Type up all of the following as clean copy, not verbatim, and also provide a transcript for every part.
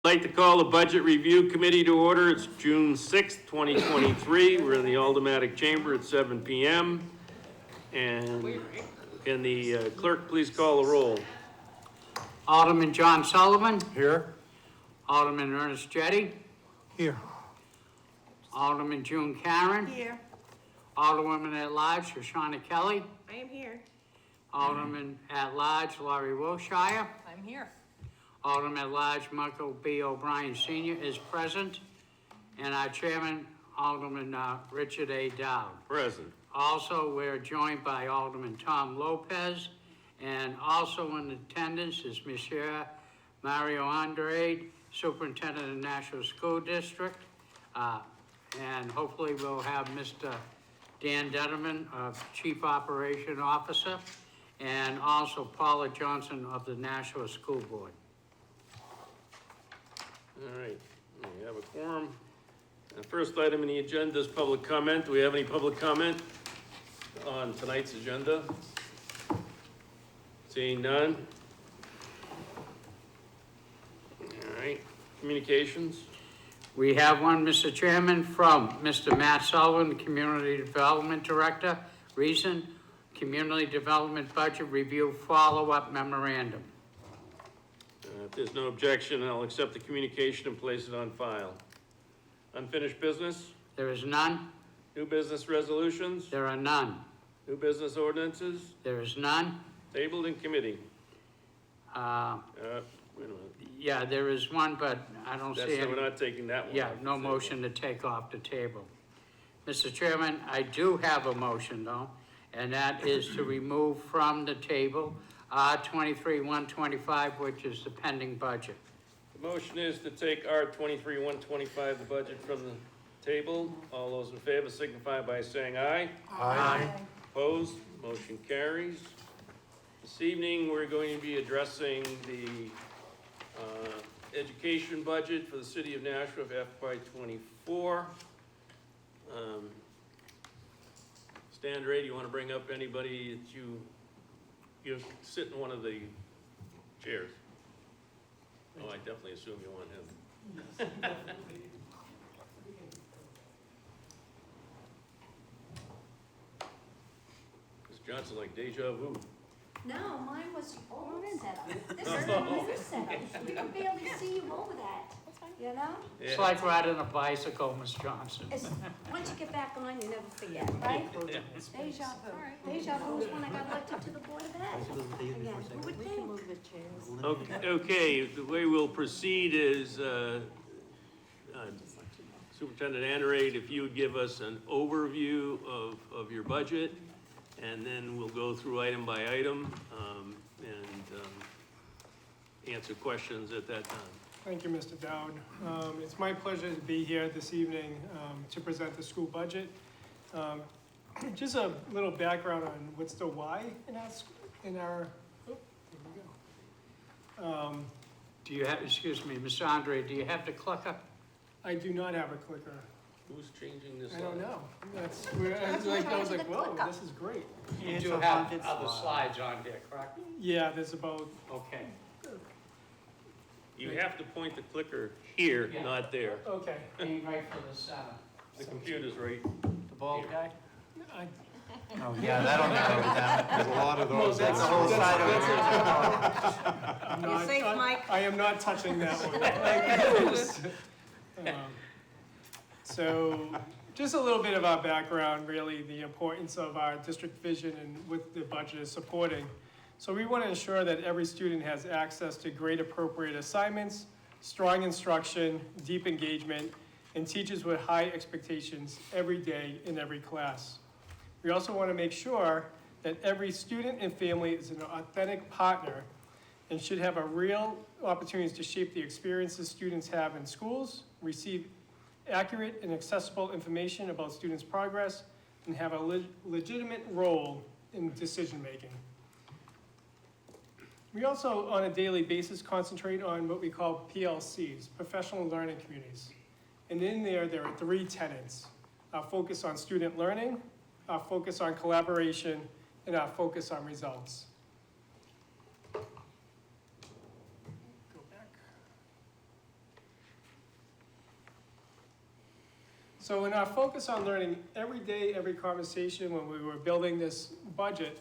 I'd like to call the Budget Review Committee to order. It's June 6th, 2023. We're in the Aldermatic Chamber at 7 p.m. And can the clerk please call the roll? Alderman John Sullivan. Here. Alderman Ernest Jettie. Here. Alderman June Karen. Here. Alderwoman at Large Shoshana Kelly. I am here. Alderman at Large Laurie Wilshire. I'm here. Alderman at Large Michael B. O'Brien Sr. is present. And our chairman, Alderman Richard A. Dowd. Present. Also, we're joined by Alderman Tom Lopez. And also in attendance is Monsieur Mario Andrade, Superintendent of the National School District. And hopefully we'll have Mr. Dan Detterman, Chief Operation Officer, and also Paula Johnson of the National School Board. All right, we have a quorum. The first item in the agenda is public comment. Do we have any public comment on tonight's agenda? Seeing none. All right, communications. We have one, Mr. Chairman, from Mr. Matt Sullivan, the Community Development Director. Reason, Community Development Budget Review Follow-Up Memorandum. If there's no objection, I'll accept the communication and place it on file. Unfinished business? There is none. New business resolutions? There are none. New business ordinances? There is none. Tabled in committee? Wait a minute. Yeah, there is one, but I don't see any. We're not taking that one. Yeah, off the no table. motion to take off the table. Mr. Chairman, I do have a motion though, and that is to remove from the table R-23-125, which is the pending budget. The motion is to take R-23-125, the budget, from the table. All those in favor signify by saying aye. Aye. Opposed? Motion carries. This evening, we're going to be addressing the education budget for the city of Nashua for FY24. Stan Ray, do you want to bring up anybody that you sit in one of the chairs? Oh, I definitely assume you want him. Ms. Johnson, like deja vu. No, mine was old setup. This is the new setup. We can barely see you over that, you know? It's Yeah. like riding a bicycle, Ms. Johnson. It's, once you get back on, you never forget, right? Deja vu. Deja vu is when I got elected to the Board of Ed. Again, who would think? Okay, the way we'll proceed is, Superintendent Andrade, if you would give us an overview of your budget, and then we'll go through item by item, and answer questions at that time. Thank you, Mr. Dowd. It's my pleasure to be here this evening to present the school budget. Just a little background on what's the why in our oh, there we go. Do you have, excuse me, Mr. Andre, do you have the clicker? I do not have a clicker. Who's changing this? I don't know. That's where I was like, whoa, this is great. You do have other slides on there, correct? Yeah, there's about, Okay. You have to point the clicker here, Yeah. not there. okay. Aim right for the center. The computer's right. The bald guy? I, Oh, yeah, that'll narrow it down. There's a lot of those. that's- the whole side of I'm not, safe, Mike. I am not touching that one. So, just a little bit of our background, really, the importance of our district vision and what the budget is supporting. So we want to ensure that every student has access to grade-appropriate assignments, strong instruction, deep engagement, and teachers with high expectations every day in every class. We also want to make sure that every student and family is an authentic partner and should have a real opportunities to shape the experiences students have in schools, receive accurate and accessible information about students' progress, and have a legitimate role in decision-making. We also, on a daily basis, concentrate on what we call PLCs, professional learning communities. And in there are 3 tenets: our focus on student learning, our focus on collaboration, and our focus on results. Go back. So in our focus on learning, every day, every conversation, when we were building this budget,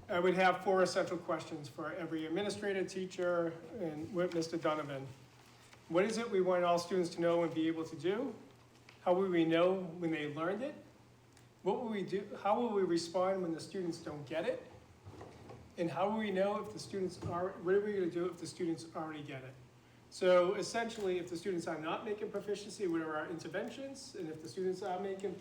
I would have 4 essential questions for every administrator, teacher, and with Mr. Donovan. What is it we want all students to know and be able to do? How will we know when they learned it? What will we do? How will we respond when the students don't get it? And how will we know if the students are, what are we gonna do if the students already get it? So essentially, if the students are not making proficiency, what are our interventions? And if the students are making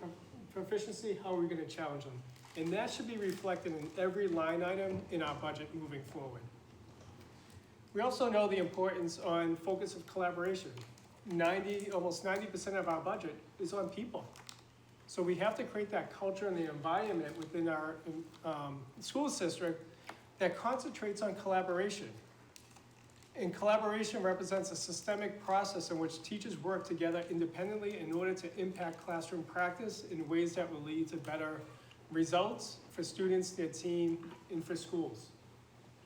proficiency, how are we gonna challenge them? And that should be reflected in every line item in our budget moving forward. We also know the importance on focus of collaboration. Almost 90% of our budget is on people. So we have to create that culture and the environment within our school district that concentrates on collaboration. And collaboration represents a systemic process in which teachers work together independently in order to impact classroom practice in ways that will lead to better results for students, their team, and for schools.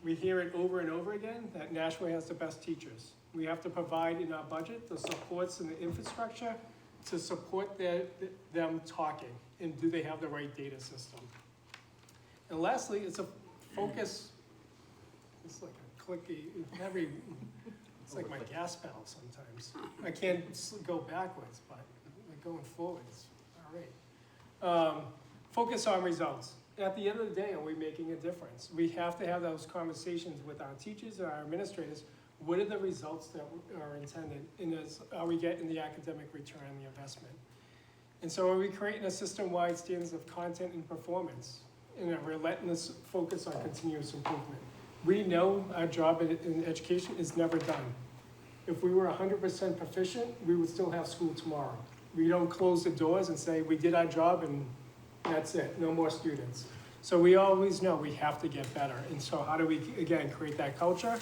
We hear it over and over again that Nashua has the best teachers. We have to provide in our budget the supports and the infrastructure to support them talking, and do they have the right data system? And lastly, it's a focus, it's like a clicky, it's like my gas pedal sometimes. I can't go backwards, but going forwards, all right. Focus on results. At the end of the day, are we making a difference? We have to have those conversations with our teachers and our administrators. What are the results that are intended? And are we getting the academic return on the investment? And so are we creating a system-wide standards of content and performance and a relentless focus on continuous improvement? We know our job in education is never done. If we were 100% proficient, we would still have school tomorrow. We don't close the doors and say, we did our job and that's it, no more students. So we always know we have to get better. And so how do we, again, create that culture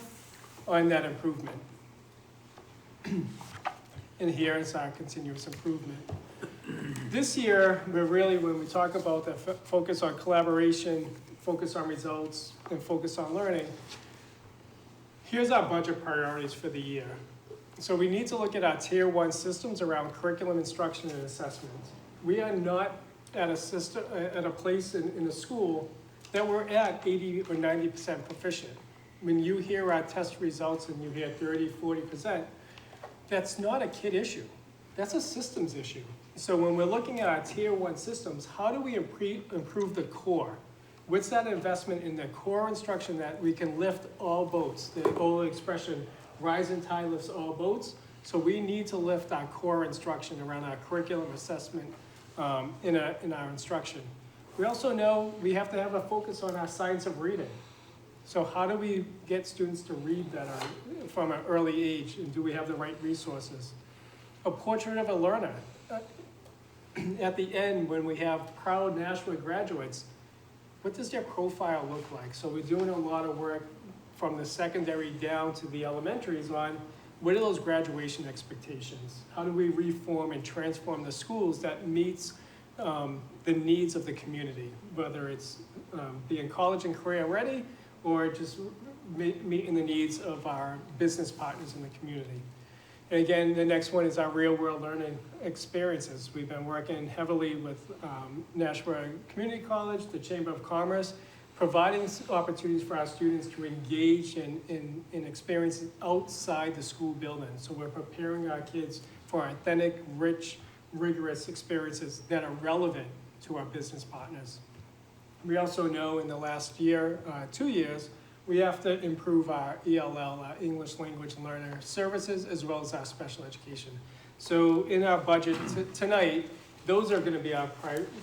on that improvement? And here is our continuous improvement. This year, we're really, when we talk about the focus on collaboration, focus on results, and focus on learning, here's our budget priorities for the year. So we need to look at our tier 1 systems around curriculum, instruction, and assessment. We are not at a system, at a place in the school that we're at 80 or 90% proficient. When you hear our test results and you hear 30, 40%, that's not a kid issue. That's a systems issue. So when we're looking at our tier 1 systems, how do we improve the core? What's that investment in the core instruction that we can lift all boats? The old expression, rising tide lifts all boats. So we need to lift our core instruction around our curriculum assessment in our instruction. We also know we have to have a focus on our science of reading. So how do we get students to read better from an early age, and do we have the right resources? A portrait of a learner. At the end, when we have proud Nashua graduates, what does their profile look like? So we're doing a lot of work from the secondary down to the elementaries on what are those graduation expectations? How do we reform and transform the schools that meets the needs of the community, whether it's being college and career ready or just meeting the needs of our business partners in the community. And again, the next one is our real world learning experiences. We've been working heavily with Nashua Community College, the Chamber of Commerce, providing opportunities for our students to engage in experiences outside the school building. So we're preparing our kids for authentic, rich, rigorous experiences that are relevant to our business partners. We also know in the last year, 2 years, we have to improve our ELL, our English Language Learner Services, as well as our special education. So in our budget tonight, those are gonna be our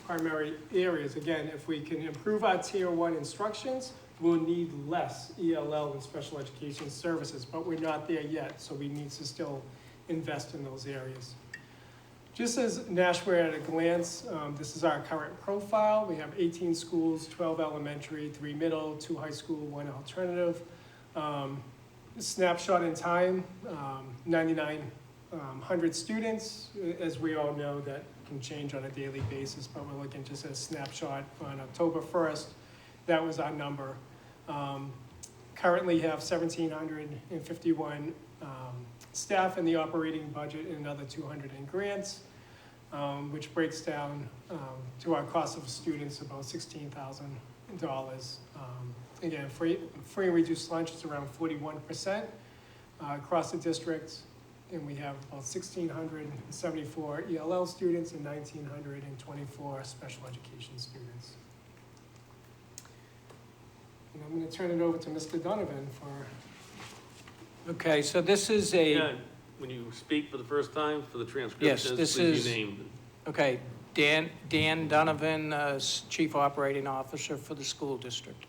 primary areas. Again, if we can improve our tier 1 instructions, we'll need less ELL and special education services, but we're not there yet, so we need to still invest in those areas. Just as Nashua at a glance, this is our current profile. We have 18 schools, 12 elementary, 3 middle, 2 high school, 1 alternative. Snapshot in time, 9,900 students. As we all know, that can change on a daily basis, but we're looking just at a snapshot on October 1st. That was our number. Currently have 1,751 staff in the operating budget and another 200 in grants. which breaks down to our cost of students about $16,000. Again, free and reduced lunch is around 41% across the district, and we have about 1,674 ELL students and 1,924 special education students. And I'm going to turn it over to Mr. Donovan for. Okay, so this is a. Yeah, when you speak for the first time, for the Yes, transcription, this please is- be named. Okay, Dan Donovan, Chief Operating Officer for the school district.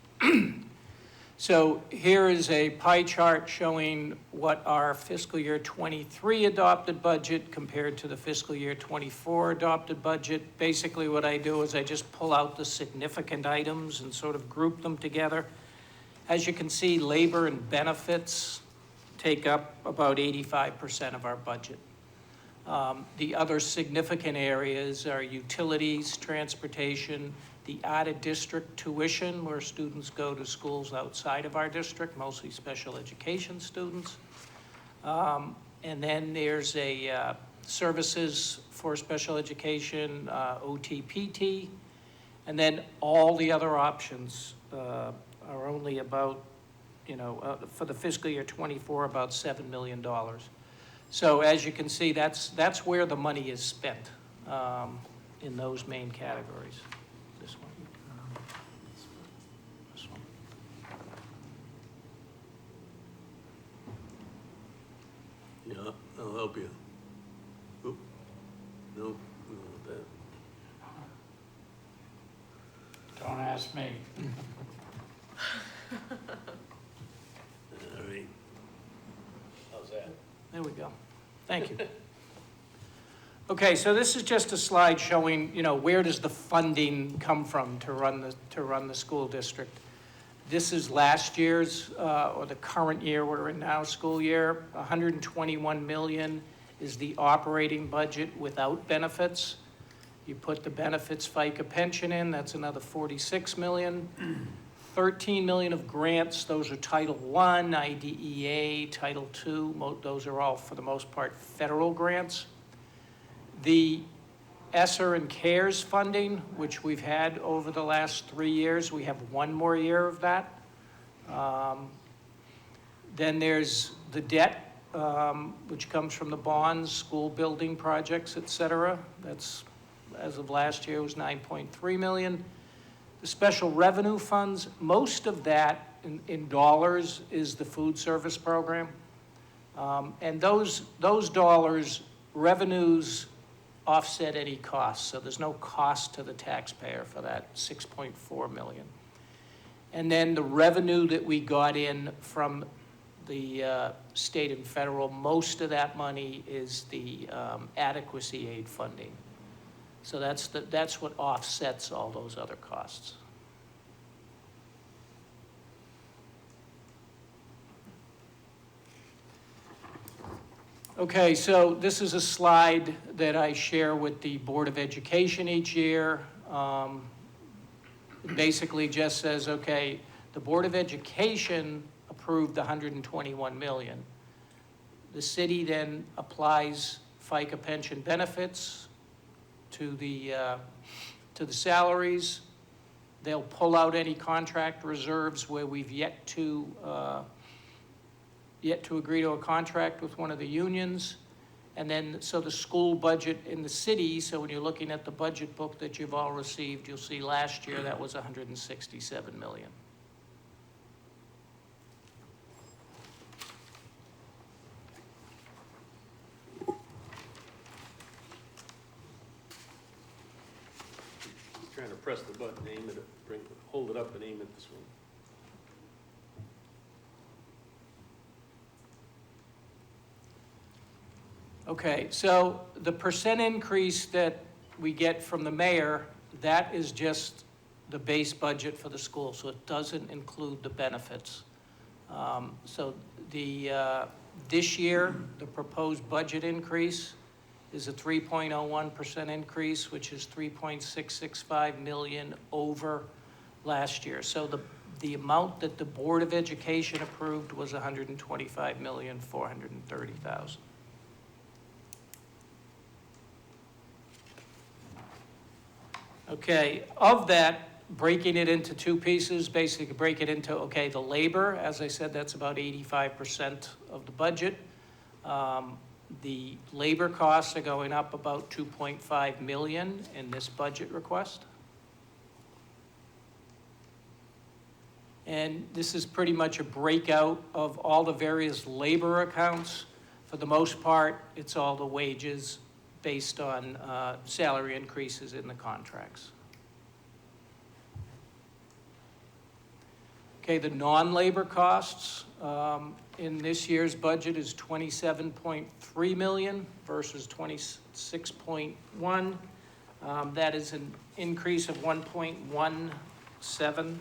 So here is a pie chart showing what our fiscal year '23 adopted budget compared to the fiscal year '24 adopted budget. Basically, what I do is I just pull out the significant items and sort of group them together. As you can see, labor and benefits take up about 85% of our budget. The other significant areas are utilities, transportation, the out-of-district tuition, where students go to schools outside of our district, mostly special education students. And then there's a services for special education, OT, PT, and then all the other options are only about, for the fiscal year '24, about $7 million. So as you can see, that's where the money is spent in those main categories. This one. This one. Yeah, I'll help you. Oop. No, we don't want that. Don't ask me. All right. How's that? There we go. Thank you. Okay, so this is just a slide showing, where does the funding come from to run the school district. This is last year's, or the current year we're in now, school year. 121 million is the operating budget without benefits. You put the benefits FICA pension in, that's another 46 million. 13 million of grants, those are Title I, IDEA, Title II, those are all, for the most part, federal grants. The ESSER and CARES funding, which we've had over the last 3 years, we have one more year of that. Then there's the debt, which comes from the bonds, school building projects, et cetera. That's, as of last year, was 9.3 million. The special revenue funds, most of that in dollars is the food service program. And those dollars, revenues offset any costs. So there's no cost to the taxpayer for that 6.4 million. And then the revenue that we got in from the state and federal, most of that money is the adequacy aid funding. So that's what offsets all those other costs. Okay, so this is a slide that I share with the Board of Education each year. Basically just says, okay, the Board of Education approved 121 million. The city then applies FICA pension benefits to the salaries. They'll pull out any contract reserves where we've yet to agree to a contract with one of the unions. And then, so the school budget in the city, so when you're looking at the budget book that you've all received, you'll see last year that was 167 million. Trying to press the button, aim it, hold it up and aim at this one. Okay, so the percent increase that we get from the mayor, that is just the base budget for the school, so it doesn't include the benefits. So this year, the proposed budget increase is a 3.01% increase, which is 3.665 million over last year. So the amount that the Board of Education approved was 125,430,000. Okay, of that, breaking it into two pieces, basically break it into, okay, the labor, as I said, that's about 85% of the budget. The labor costs are going up about 2.5 million in this budget request. And this is pretty much a breakout of all the various labor accounts. For the most part, it's all the wages based on salary increases in the contracts. Okay, the non-labor costs in this year's budget is 27.3 million versus 26.1. That is an increase of 1.17.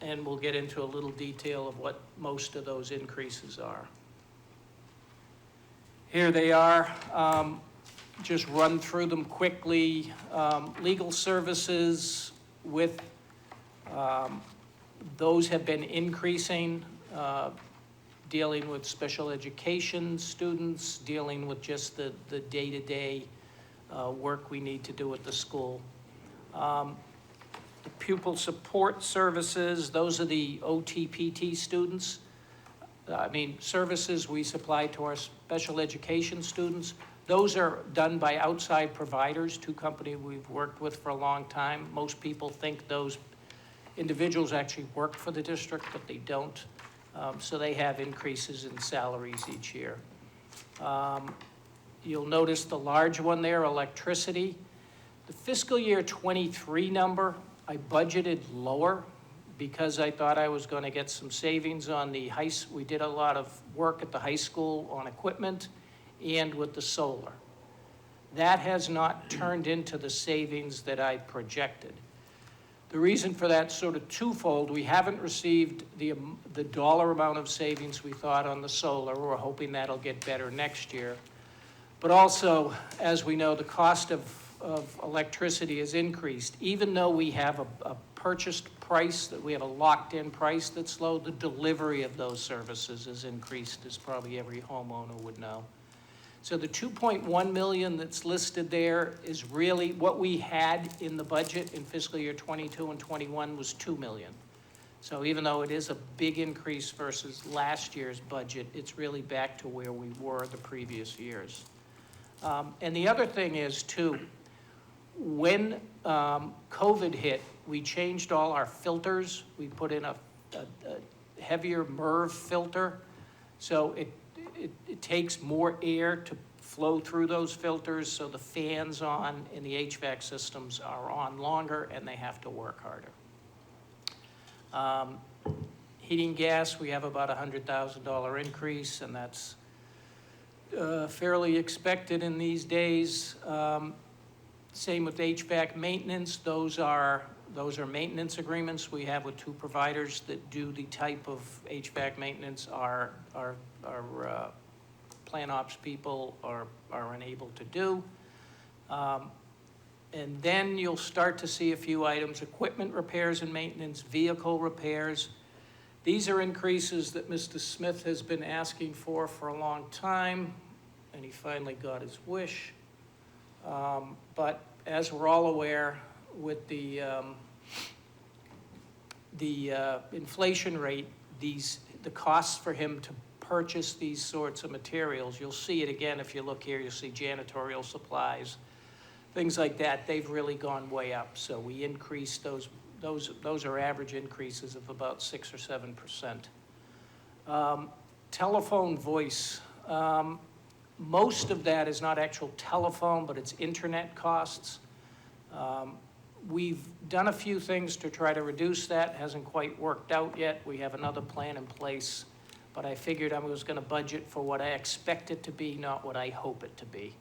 And we'll get into a little detail of what most of those increases are. Here they are. Just run through them quickly. Legal services with those have been increasing, dealing with special education students, dealing with just the day-to-day work we need to do at the school. The pupil support services, those are the OT-PT students. Services we supply to our special education students. Those are done by outside providers, two companies we've worked with for a long time. Most people think those individuals actually work for the district, but they don't. So they have increases in salaries each year. You'll notice the large one there, electricity. The fiscal year 23 number, I budgeted lower because I thought I was going to get some savings on the we did a lot of work at the high school on equipment and with the solar. That has not turned into the savings that I projected. The reason for that sort of twofold: we haven't received the dollar amount of savings we thought on the solar. We're hoping that'll get better next year. But also, as we know, the cost of electricity has increased. Even though we have a purchased price, that we have a locked-in price that's low, the delivery of those services has increased, as probably every homeowner would know. So the 2.1 million that's listed there is really what we had in the budget in fiscal year 22 and 21 was 2 million. So even though it is a big increase versus last year's budget, it's really back to where we were the previous years. And the other thing is, too, when COVID hit, we changed all our filters. We put in a heavier MERV filter, so it takes more air to flow through those filters, so the fans on in the HVAC systems are on longer and they have to work harder. Heating gas, we have about $100,000 increase, and that's fairly expected in these days. Same with HVAC maintenance. Those are maintenance agreements we have with two providers that do the type of HVAC maintenance our plan ops people are unable to do. And then you'll start to see a few items: equipment repairs and maintenance, vehicle repairs. These are increases that Mr. Smith has been asking for a long time, and he finally got his wish. But as we're all aware, with the inflation rate, the costs for him to purchase these sorts of materials, you'll see it again if you look here. You'll see janitorial supplies, things like that. They've really gone way up. So we increased those. Those are average increases of about 6 or 7%. Telephone voice. Most of that is not actual telephone, but it's internet costs. We've done a few things to try to reduce that. Hasn't quite worked out yet. We have another plan in place, but I figured I was going to budget for what I expect it to be, not what I hope it to be.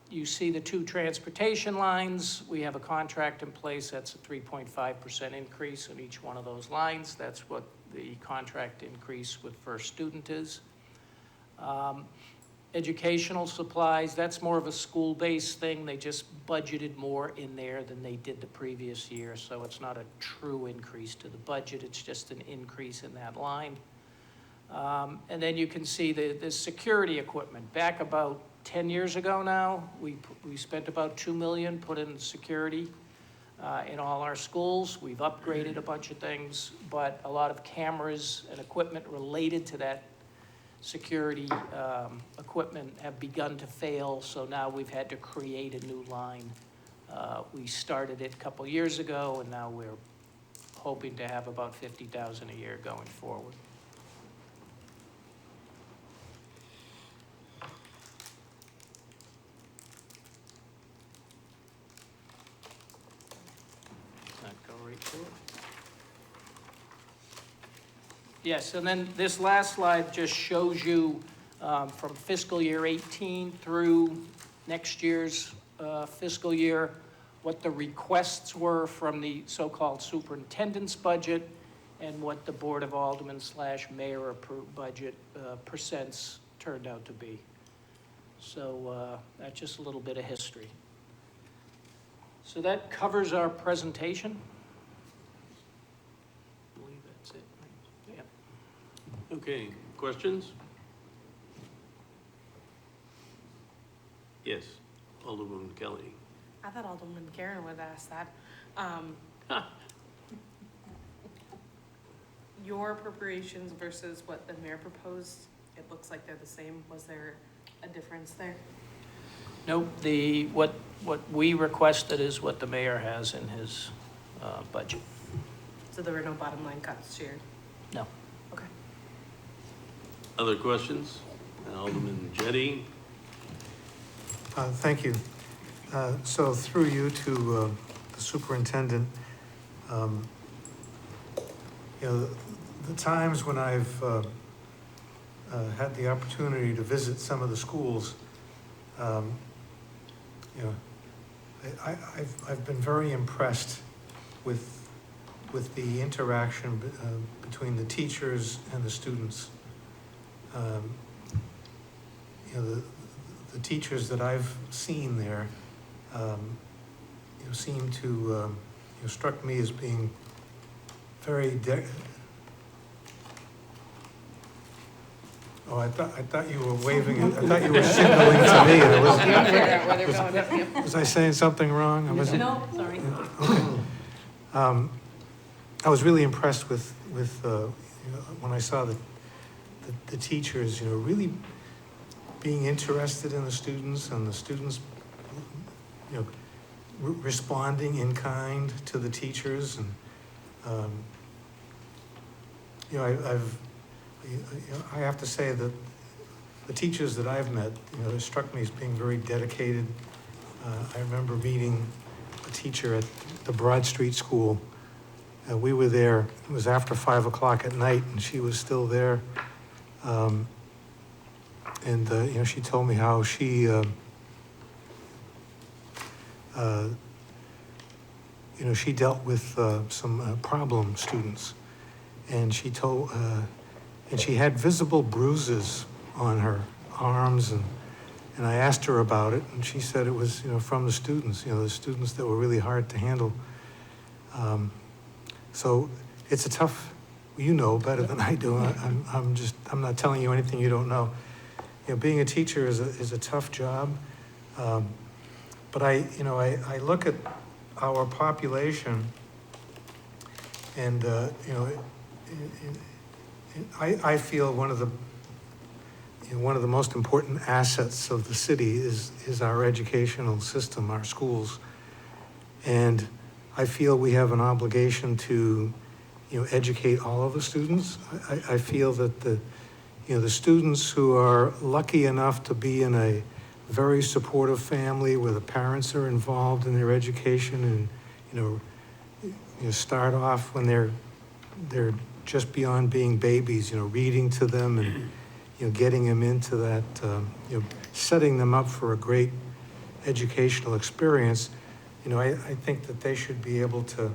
You see the two transportation lines. We have a contract in place. That's a 3.5% increase on each one of those lines. That's what the contract increase with First Student is. Educational supplies, that's more of a school-based thing. They just budgeted more in there than they did the previous year, so it's not a true increase to the budget. It's just an increase in that line. And then you can see the security equipment, back about 10 years ago now. We spent about $2 million, put in security in all our schools. We've upgraded a bunch of things, but a lot of cameras and equipment related to that security equipment have begun to fail, so now we've had to create a new line. We started it a couple years ago, and now we're hoping to have about $50,000 a year going forward. Go right to it. Yes, and then this last slide just shows you from fiscal year 18 through next year's fiscal year, what the requests were from the so-called superintendent's budget and what the Board of Aldermen / mayor approved budget percents turned out to be. So that's just a little bit of history. So that covers our presentation. I believe that's it. Yeah. Okay, questions? Yes, Alderman Kelly. I thought Alderman Karen would ask that. Your appropriations versus what the mayor proposed, it looks like they're the same. Was there a difference there? Nope, what we requested is what the mayor has in his budget. So there were no bottom line cuts shared? No. Okay. Other questions? Alderman Jettie? Thank you. So through you to the superintendent, you know, the times when I've had the opportunity to visit some of the schools, you know, I've been very impressed with the interaction between the teachers and the students. You know, the teachers that I've seen there, you know, seem to, you know, struck me as being very Oh, I thought you were waving it. I thought you were signaling to me. Was I saying something wrong? I wasn't. No, sorry. Okay. I was really impressed with you know, when I saw the teachers, you know, really being interested in the students and the students, you know, responding in kind to the teachers, and you know, I have to say that the teachers that I've met, you know, struck me as being very dedicated. I remember meeting a teacher at the Broad Street School. We were there, it was after 5 o'clock at night, and she was still there. You know, she told me how she, you know, she dealt with some problem students, and she told, and she had visible bruises on her arms, and I asked her about it, and she said it was, you know, from the students, you know, the students that were really hard to handle. So it's a tough, you know better than I do. I'm not telling you anything you don't know. You know, being a teacher is a tough job. But I look at our population, and you know, I feel one of the most important assets of the city is our educational system, our schools, and I feel we have an obligation to, you know, educate all of the students. I feel that the students who are lucky enough to be in a very supportive family where the parents are involved in their education, and you start off when they're just beyond being babies, you know, reading to them and, you know, getting them into that, you know, setting them up for a great educational experience. You know, I think that they should be able to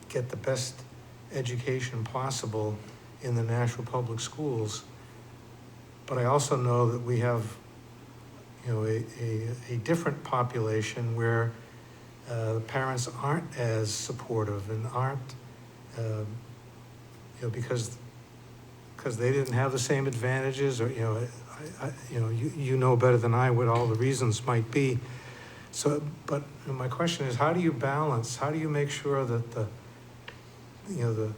get the best education possible in the Nashua Public Schools. But I also know that we have, you know, a different population where the parents aren't as supportive and aren't, you know, because they didn't have the same advantages, or, you know, you know better than I what all the reasons might be. So, but my question is, how do you balance, how do you make sure that the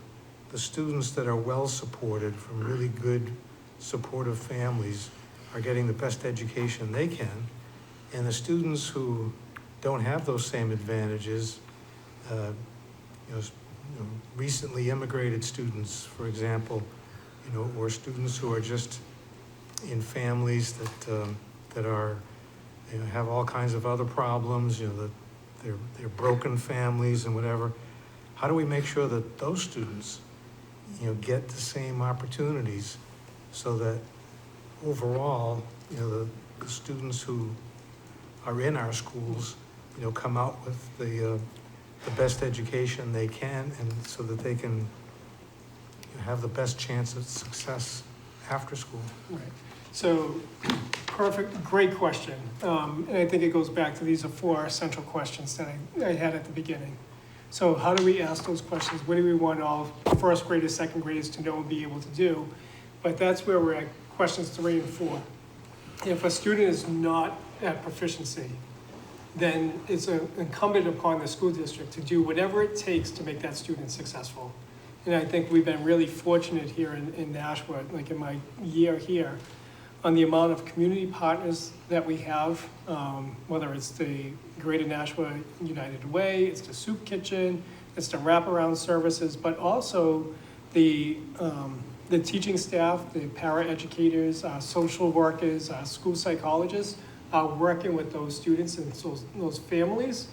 students that are well supported from really good supportive families are getting the best education they can, and the students who don't have those same advantages, recently immigrated students, for example, or students who are just in families that are, have all kinds of other problems, that they're broken families and whatever. How do we make sure that those students, get the same opportunities so that overall, the students who are in our schools, come out with the best education they can, and so that they can have the best chance at success after school? Right. So, great question. And I think it goes back to these are 4 central questions that I had at the beginning. So how do we ask those questions? What do we want all first graders, second graders to know and be able to do? But that's where we're at questions 3 and 4. If a student is not at proficiency, then it's incumbent upon the school district to do whatever it takes to make that student successful. And I think we've been really fortunate here in Nashua, like in my year here, on the amount of community partners that we have, whether it's the Greater Nashua United Way, it's the Soup Kitchen, it's the wraparound services, but also the teaching staff, the para-educators, social workers, school psychologists are working with those students and those families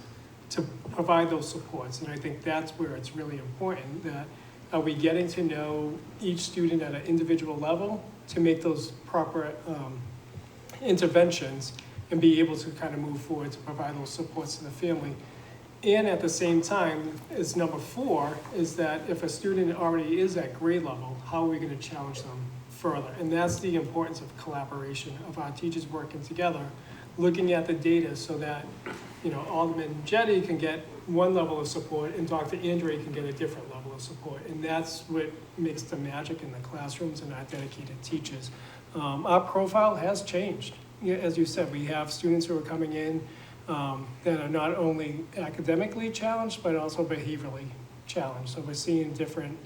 to provide those supports. And I think that's where it's really important, that are we getting to know each student at an individual level to make those proper interventions and be able to kind of move forward to provide those supports to the family. And at the same time, is number 4, is that if a student already is at grade level, how are we going to challenge them further? And that's the importance of collaboration, of our teachers working together, looking at the data so that, Alderman Jetty can get one level of support and Dr. Andre can get a different level of support. And that's what makes the magic in the classrooms and our dedicated teachers. Our profile has changed. As you said, we have students who are coming in that are not only academically challenged, but also behaviorally challenged. So we're seeing different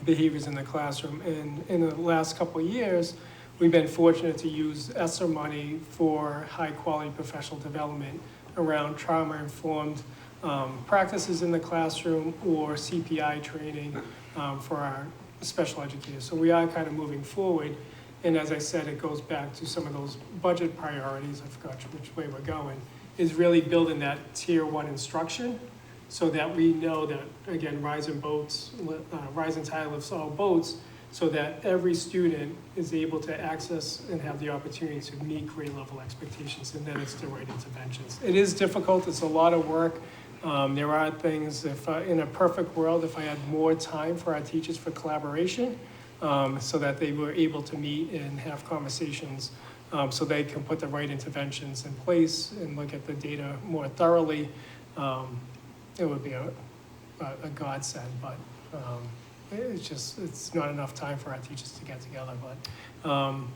behaviors in the classroom. And in the last couple of years, we've been fortunate to use ESSER money for high-quality professional development around trauma-informed practices in the classroom or CPI training for our special educators. So we are kind of moving forward. And as I said, it goes back to some of those budget priorities, I forgot which way we're going, is really building that tier 1 instruction so that we know that, again, rising tide lifts all boats, so that every student is able to access and have the opportunity to meet grade level expectations, and then it's the right interventions. It is difficult, it's a lot of work. There are things, in a perfect world, if I had more time for our teachers for collaboration, so that they were able to meet and have conversations, so they can put the right interventions in place and look at the data more thoroughly, it would be a godsend, but it's not enough time for our teachers to get together. But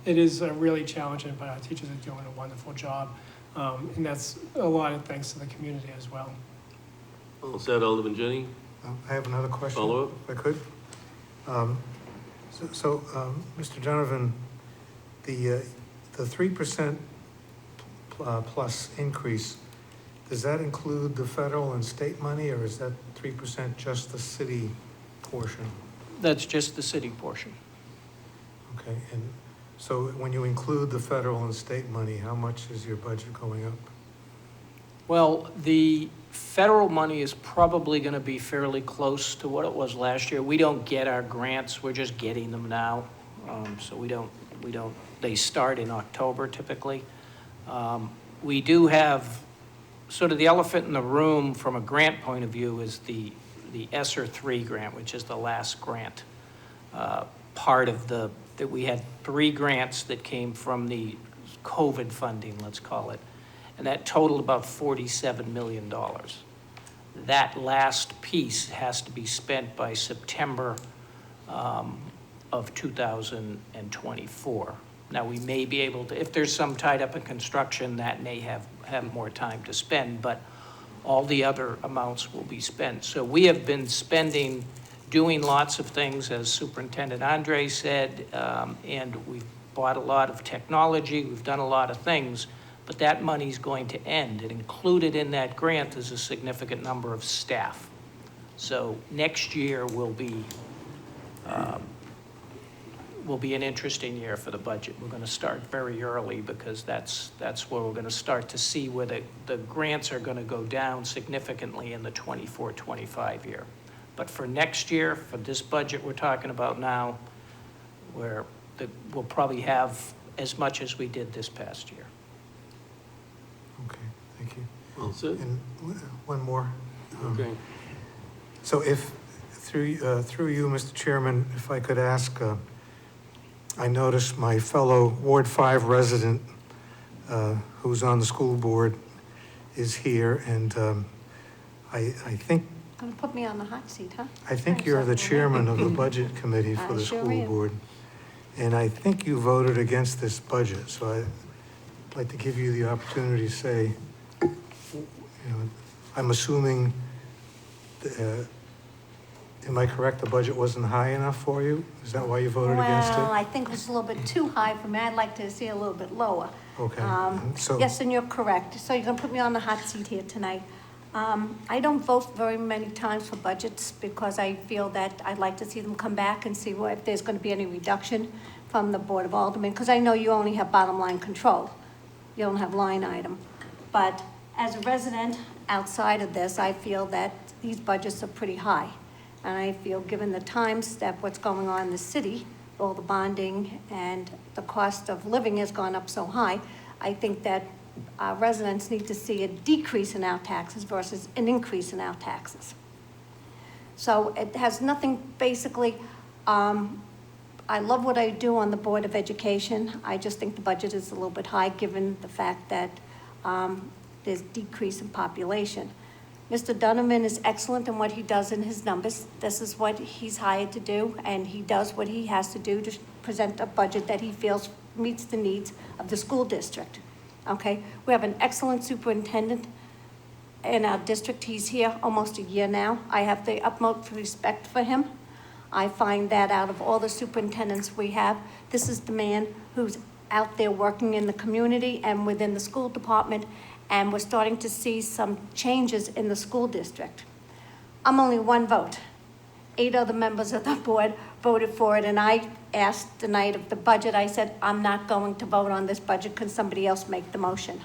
it is really challenging, but our teachers are doing a wonderful job, and that's a lot of thanks to the community as well. All set, Alderman Jenny? I have another question. Follow up? If I could. Mr. Donovan, the 3% plus increase, does that include the federal and state money, or is that 3% just the city portion? That's just the city portion. Okay, and so when you include the federal and state money, how much is your budget going up? Well, the federal money is probably going to be fairly close to what it was last year. We don't get our grants, we're just getting them now. So we don't, they start in October typically. We do have, sort of the elephant in the room from a grant point of view is the Sr3 Grant, which is the last grant. Part of that we had 3 grants that came from the COVID funding, let's call it. And that totaled about $47 million. That last piece has to be spent by September of 2024. Now, we may be able to, if there's some tied up in construction, that may have more time to spend, but all the other amounts will be spent. So we have been spending, doing lots of things, as Superintendent Andre said, and we've bought a lot of technology, we've done a lot of things, but that money's going to end. And included in that grant is a significant number of staff. So next year will be an interesting year for the budget. We're going to start very early because that's where we're going to start to see where the grants are going to go down significantly in the 24-25 year. But for next year, for this budget we're talking about now, we'll probably have as much as we did this past year. Okay, thank you. Well said. And one more. Okay. So if, through you, Mr. Chairman, if I could ask, I noticed my fellow Ward 5 resident who's on the school board is here, and I think Gonna put me on the hot seat, huh? you're the chairman of the budget committee for I the sure school am. board. And I think you voted against this budget, so I'd like to give you the opportunity to say, you know, I'm assuming, am I correct, the budget wasn't high enough for you? Is that why you voted against it? Well, I think it was a little bit too high for me. I'd like to see it a little bit lower. Okay, and so, Yes, and you're correct. So you're gonna put me on the hot seat here tonight. I don't vote very many times for budgets because I feel that I'd like to see them come back and see if there's gonna be any reduction from the Board of Aldermen, because I know you only have bottom line control. You don't have line item. But as a resident outside of this, I feel that these budgets are pretty high. And I feel, given the times that what's going on in the city, all the bonding and the cost of living has gone up so high, I think that residents need to see a decrease in our taxes versus an increase in our taxes. So it has nothing, basically, I love what I do on the Board of Education. I just think the budget is a little bit high, given the fact that there's decrease in population. Mr. Donovan is excellent in what he does in his numbers. This is what he's hired to do, and he does what he has to do to present a budget that he feels meets the needs of the school district. Okay? We have an excellent superintendent in our district. He's here almost a year now. I have the utmost respect for him. I find that out of all the superintendents we have, this is the man who's out there working in the community and within the school department, and we're starting to see some changes in the school district. I'm only one vote. 8 other members of the board voted for it, and I asked the night of the budget, I said, I'm not going to vote on this budget. Can somebody else make the motion?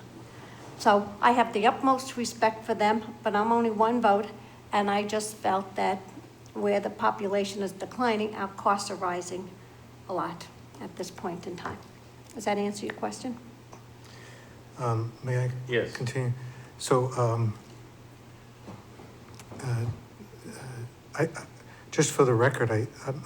So I have the utmost respect for them, but I'm only one vote, and I just felt that where the population is declining, our costs are rising a lot at this point in time. Does that answer your question? may I Yes. continue? So, just for the record,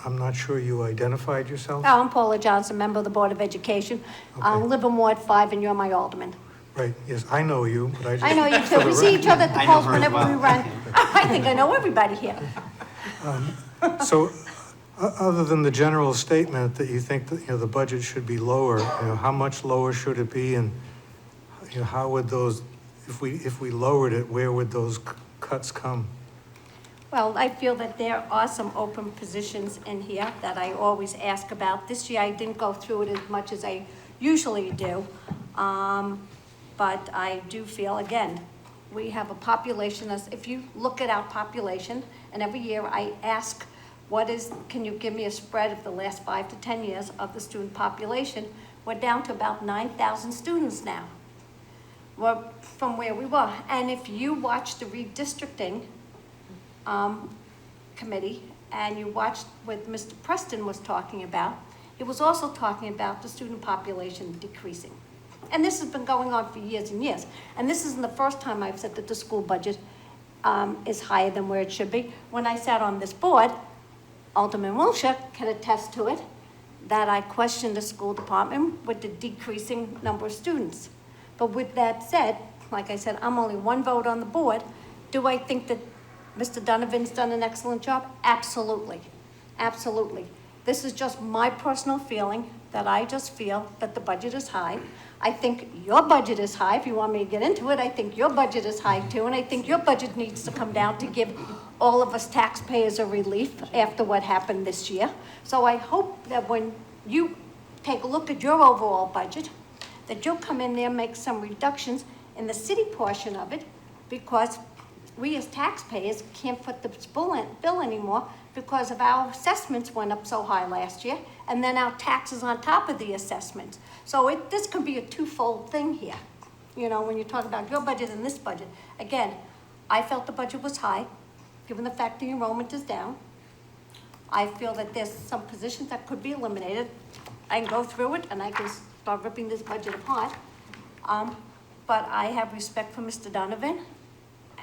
I'm not sure you identified yourself? Oh, I'm Paula Johnson, member of the Board of Education. I Okay. live in Ward 5, and you're my alderman. Right, yes, I know you, but I just. I know you for too. We the see each other at the I know polls her as whenever well. we run. I think I know everybody here. So, other than the general statement that you think that, the budget should be lower, how much lower should it be? And, how would those, if we lowered it, where would those cuts come? Well, I feel that there are some open positions in here that I always ask about. This year, I didn't go through it as much as I usually do. But I do feel, again, we have a population, if you look at our population, and every year I ask, can you give me a spread of the last 5 to 10 years of the student population? We're down to about 9,000 students now. We're from where we were. And if you watch the redistricting committee, and you watched what Mr. Preston was talking about, he was also talking about the student population decreasing. And this has been going on for years and years. And this isn't the first time I've said that the school budget is higher than where it should be. When I sat on this board, Alderman Wilshire can attest to it, that I questioned the school department with the decreasing number of students. But with that said, like I said, I'm only one vote on the board. Do I think that Mr. Donovan's done an excellent job? Absolutely, absolutely. This is just my personal feeling, that I just feel that the budget is high. I think your budget is high. If you want me to get into it, I think your budget is high too, and I think your budget needs to come down to give all of us taxpayers a relief after what happened this year. So I hope that when you take a look at your overall budget, that you'll come in there and make some reductions in the city portion of it, because we as taxpayers can't foot the bill anymore because of our assessments went up so high last year, and then our taxes on top of the assessments. So this could be a twofold thing here, you know, when you talk about your budget and this budget. Again, I felt the budget was high, given the fact the enrollment is down. I feel that there's some positions that could be eliminated. I can go through it and I can start ripping this budget apart. But I have respect for Mr. Donovan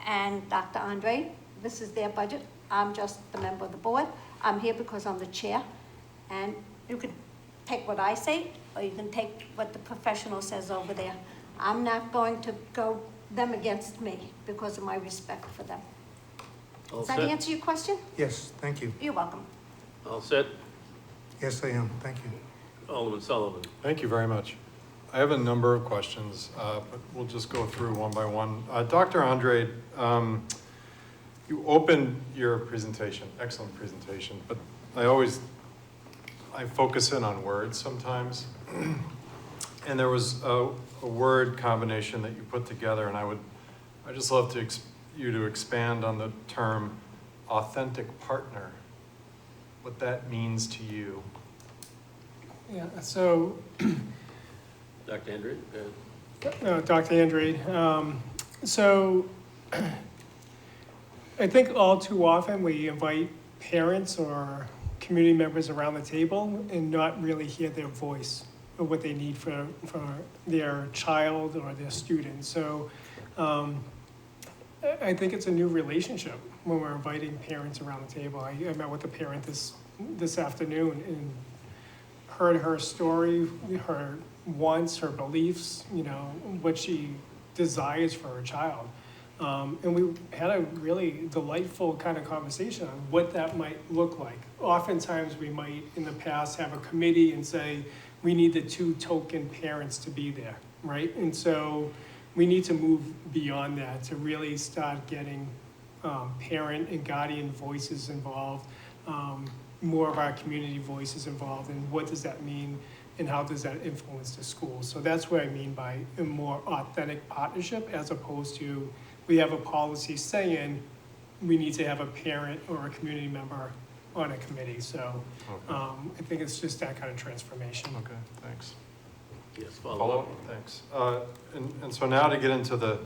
and Dr. Andre. This is their budget. I'm just the member of the board. I'm here because I'm the chair. And you can take what I say, or you can take what the professional says over there. I'm not going to go them against me because of my respect for them. All Does that set? answer your question? Yes, thank you. You're welcome. All set? Yes, I am, thank you. Alderman Sullivan. Thank you very much. I have a number of questions, but we'll just go through one by one. Dr. Andre, you opened your presentation, excellent presentation, but I focus in on words sometimes. And there was a word combination that you put together, and I just love you to expand on the term authentic partner, what that means to you. Yeah, so, Dr. Andre, go ahead. Dr. Andrade, so I think all too often we invite parents or community members around the table and not really hear their voice or what they need for their child or their student. So I think it's a new relationship when we're inviting parents around the table. I met with a parent this afternoon and heard her story, her wants, her beliefs, you know, what she desires for her child. And we had a really delightful kind of conversation on what that might look like. Oftentimes we might, in the past, have a committee and say, we need the 2 token parents to be there, right? And so we need to move beyond that to really start getting parent and guardian voices involved, more of our community voices involved, and what does that mean and how does that influence the school? So that's what I mean by a more authentic partnership, as opposed to we have a policy saying we need to have a parent or a community member on a committee. So Okay. I think it's just that kind of transformation. Okay, thanks. Yes, follow up. Thanks. And so now to get into the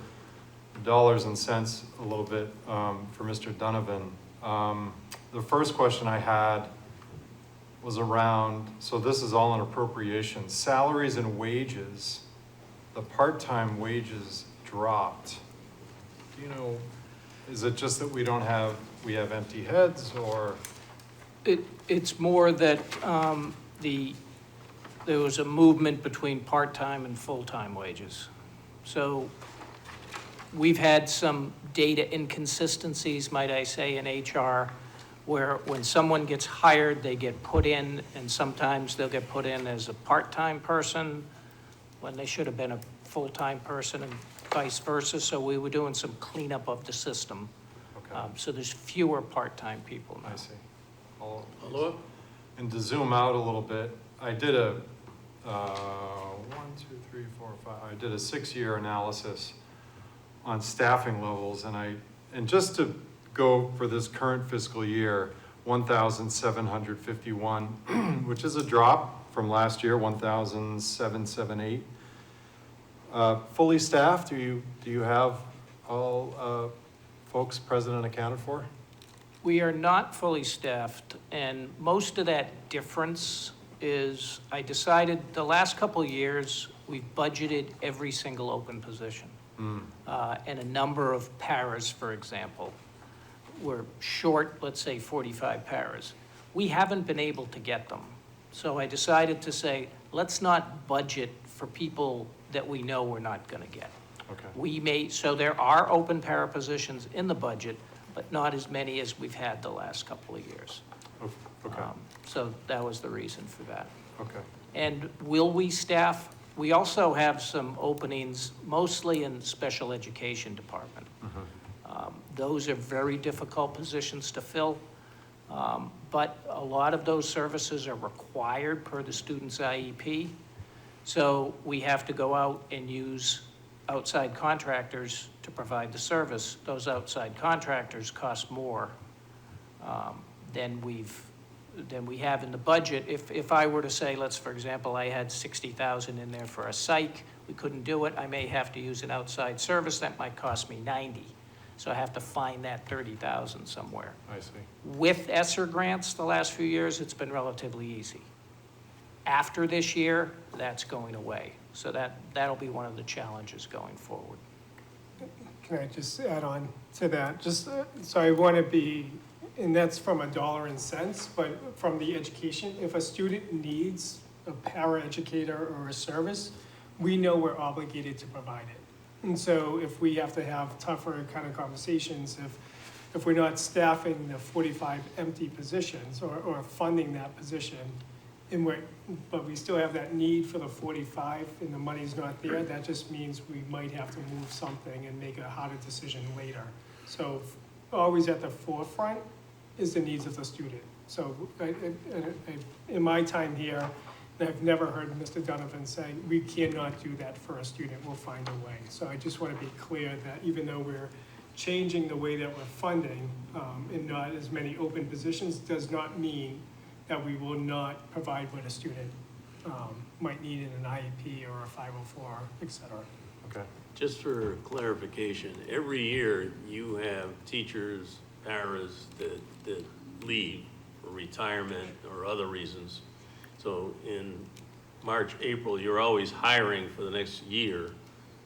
dollars and cents a little bit for Mr. Donovan. The first question I had was around, so this is all in appropriations, salaries and wages. The part-time wages dropped. Do you know, is it just that we have empty heads, or? It's more that there was a movement between part-time and full-time wages. So we've had some data inconsistencies, might I say, in HR, where when someone gets hired, they get put in, and sometimes they'll get put in as a part-time person when they should have been a full-time person, and vice versa. So we were doing some cleanup of the system. Okay, So there's fewer part-time people now. I see. Follow up? And to zoom out a little bit, I did a 6-year analysis on staffing levels, and just to go for this current fiscal year, 1,751, which is a drop from last year, 1,778. Fully staffed, do you have all folks present and accounted for? We are not fully staffed, and most of that difference is, I decided the last couple of years, we've budgeted every single open position. And a number of paras, for example. We're short, let's say, 45 paras. We haven't been able to get them. So I decided to say, let's not budget for people that we know we're not gonna get. Okay. So there are open para positions in the budget, but not as many as we've had the last couple of years. Okay. So that was the reason for that. Okay. And will we staff, we also have some openings, mostly in special education department. Those are very difficult positions to fill, but a lot of those services are required per the student's IEP. So we have to go out and use outside contractors to provide the service. Those outside contractors cost more than we have in the budget. If I were to say, for example, I had 60,000 in there for a psych, we couldn't do it, I may have to use an outside service, that might cost me 90. So I have to find that 30,000 somewhere. I see. With ESSER grants the last few years, it's been relatively easy. After this year, that's going away. So that'll be one of the challenges going forward. Can I just add on to that? Just, so I want to be, and that's from a dollar and cents, but from the education, if a student needs a paraeducator or a service, we know we're obligated to provide it. And so if we have to have tougher kind of conversations, if we're not staffing the 45 empty positions or funding that position, but we still have that need for the 45 and the money's not there, that just means we might have to move something and make a harder decision later. So always at the forefront is the needs of the student. So in my time here, I've never heard Mr. Donovan say, we cannot do that for a student, we'll find a way. So I just want to be clear that even though we're changing the way that we're funding and not as many open positions, does not mean that we will not provide what a student might need in an IEP or a 504, et cetera. Okay. Just for clarification, every year you have teachers, paras that leave for retirement or other reasons. So in March, April, you're always hiring for the next year.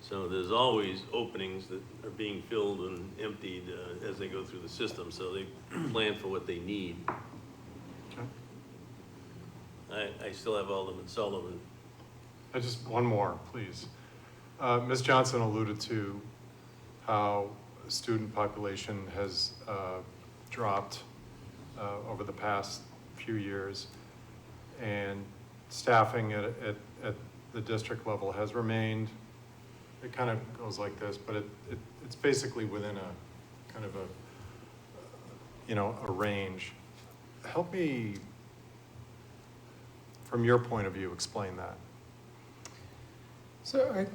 So there's always openings that are being filled and emptied as they go through the system. So they plan for what they need. Okay. I still have Alderman Sullivan. Just one more, please. Ms. Johnson alluded to how student population has dropped over the past few years, and staffing at the district level has remained, it kind of goes like this, but it's basically within a kind of a range. Help me, from your point of view, explain that. So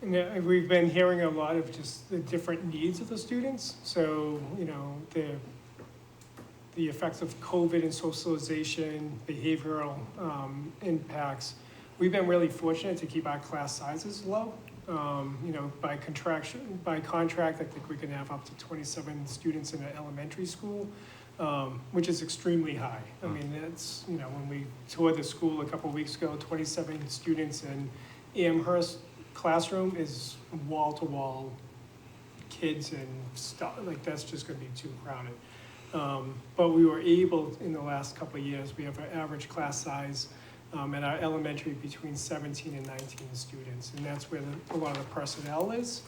we've been hearing a lot of just the different needs of the students. So, the effects of COVID and socialization, behavioral impacts. We've been really fortunate to keep our class sizes low. By contract, I think we can have up to 27 students in an elementary school, which is extremely high. I mean, it's, when we toured the school a couple of weeks ago, 27 students in Amherst classroom is wall-to-wall kids and stuff, like that's just gonna be too crowded. But we were able, in the last couple of years, we have an average class size at our elementary between 17 and 19 students. And that's where a lot of the personnel is,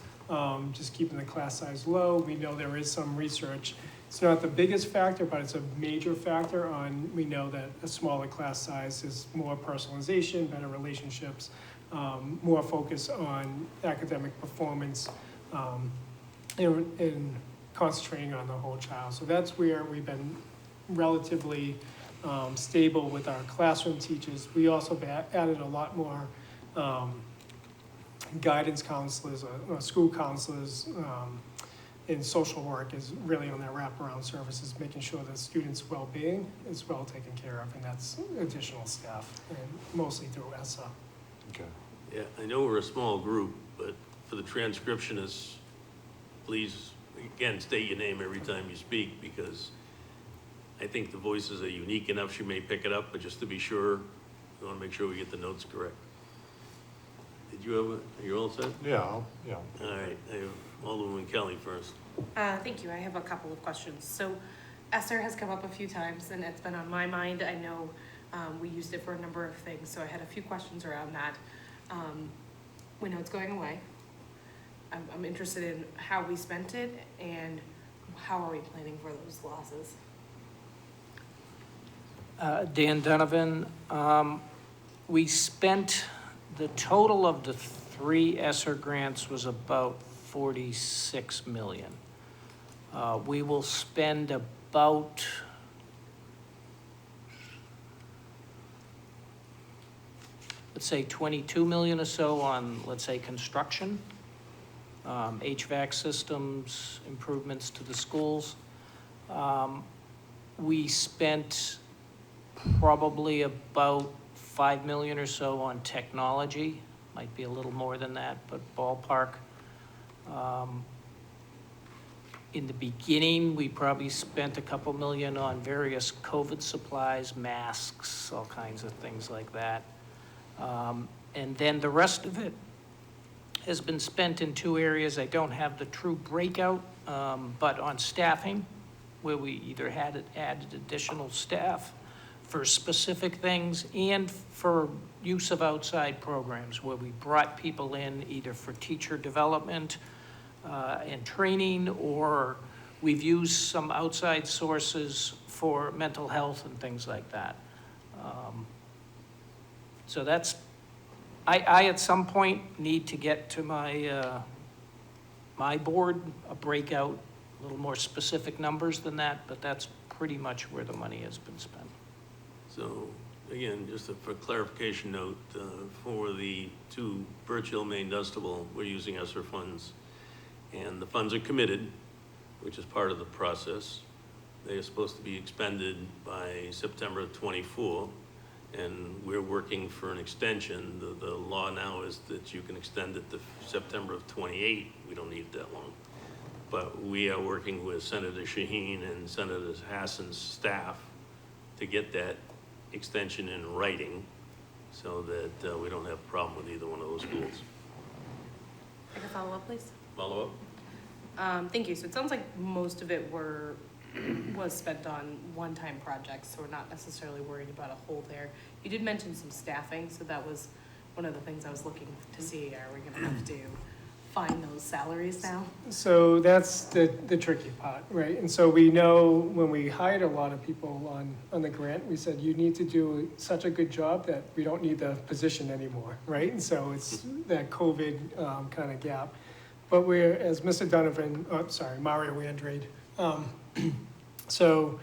just keeping the class size low. We know there is some research. It's not the biggest factor, but it's a major factor on, we know that a smaller class size is more personalization, better relationships, more focus on academic performance, and concentrating on the whole child. So that's where we've been relatively stable with our classroom teachers. We also added a lot more guidance counselors, school counselors, and social work is really on their wraparound services, making sure that students' well-being is well taken care of, and that's additional staff, and mostly through ESSA. Okay. Yeah, I know we're a small group, but for the transcriptionists, please, again, state your name every time you speak, because I think the voices are unique enough, she may pick it up, but just to be sure, we want to make sure we get the notes correct. Did you have are you all set? Yeah, yeah. All right, I have Alderwoman Kelly first. Thank you. I have a couple of questions. So ESSER has come up a few times and it's been on my mind. I know we used it for a number of things, so I had a few questions around that. We know it's going away. I'm interested in how we spent it and how are we planning for those losses? Dan Donovan. We spent, the total of the 3 ESSER grants was about 46 million. We will spend about, let's say 22 million or so on, let's say, construction, HVAC systems, improvements to the schools. We spent probably about 5 million or so on technology, might be a little more than that, but ballpark. In the beginning, we probably spent a couple million on various COVID supplies, masks, all kinds of things like that. And then the rest of it has been spent in 2 areas. I don't have the true breakout, but on staffing, where we either had added additional staff for specific things and for use of outside programs, where we brought people in either for teacher development and training, or we've used some outside sources for mental health and things like that. So that's, I at some point need to get to my, my board, a breakout, a little more specific numbers than that, but that's pretty much where the money has been spent. So, again, just for clarification note, for the 2 Birch Hill, Maine Dunstable, we're using ESSER funds, and the funds are committed, which is part of the process. They are supposed to be expended by September of '24, and we're working for an extension. The law now is that you can extend it to September of '28. We don't need it that long. But we are working with Senator Shaheen and Senator Hassan's staff to get that extension in writing so that we don't have a problem with either one of those schools. I can follow up, please? Follow up? Thank you. So it sounds like most of it was spent on one-time projects, so we're not necessarily worried about a hole there. You did mention some staffing, so that was one of the things I was looking to see. Are we gonna have to find those salaries now? So that's the tricky part, right? And so we know when we hired a lot of people on the grant, we said, you need to do such a good job that we don't need the position anymore, right? And so it's that COVID kind of gap. But we're, as Mr. Donovan, Mario Andrade. So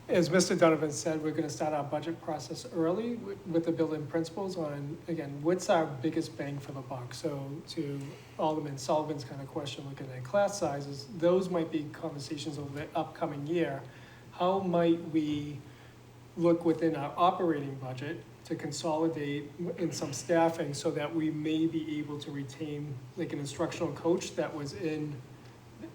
as Mr. Donovan said, we're gonna start our budget process early with the building principals on, again, what's our biggest bang for the buck? So to Alderman Sullivan's kind of question, looking at class sizes, those might be conversations over the upcoming year. How might we look within our operating budget to consolidate in some staffing so that we may be able to retain like an instructional coach that was in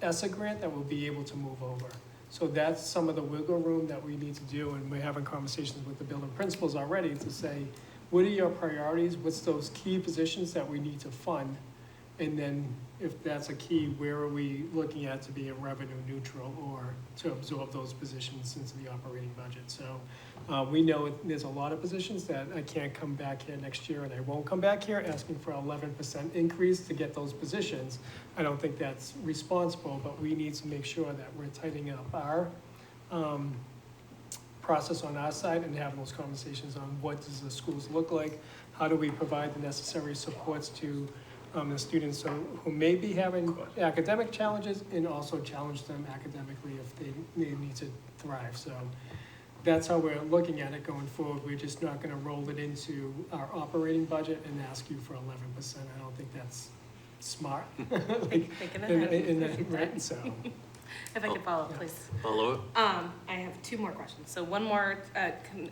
ESSER grant that will be able to move over? So that's some of the wiggle room that we need to do, and we're having conversations with the building principals already to say, what are your priorities? What's those key positions that we need to fund? And then if that's a key, where are we looking at to be a revenue neutral or to absorb those positions into the operating budget? So we know there's a lot of positions that I can't come back here next year, and I won't come back here asking for 11% increase to get those positions. I don't think that's responsible, but we need to make sure that we're tightening up our process on our side and having those conversations on what does the schools look like? How do we provide the necessary supports to the students who may be having academic challenges, and also challenge them academically if they need to thrive. So that's how we're looking at it going forward. We're just not gonna roll it into our operating budget and ask you for 11%. I don't think that's smart. Thinking ahead. Right, so. If I could follow up, please. Follow up? I have 2 more questions. So one more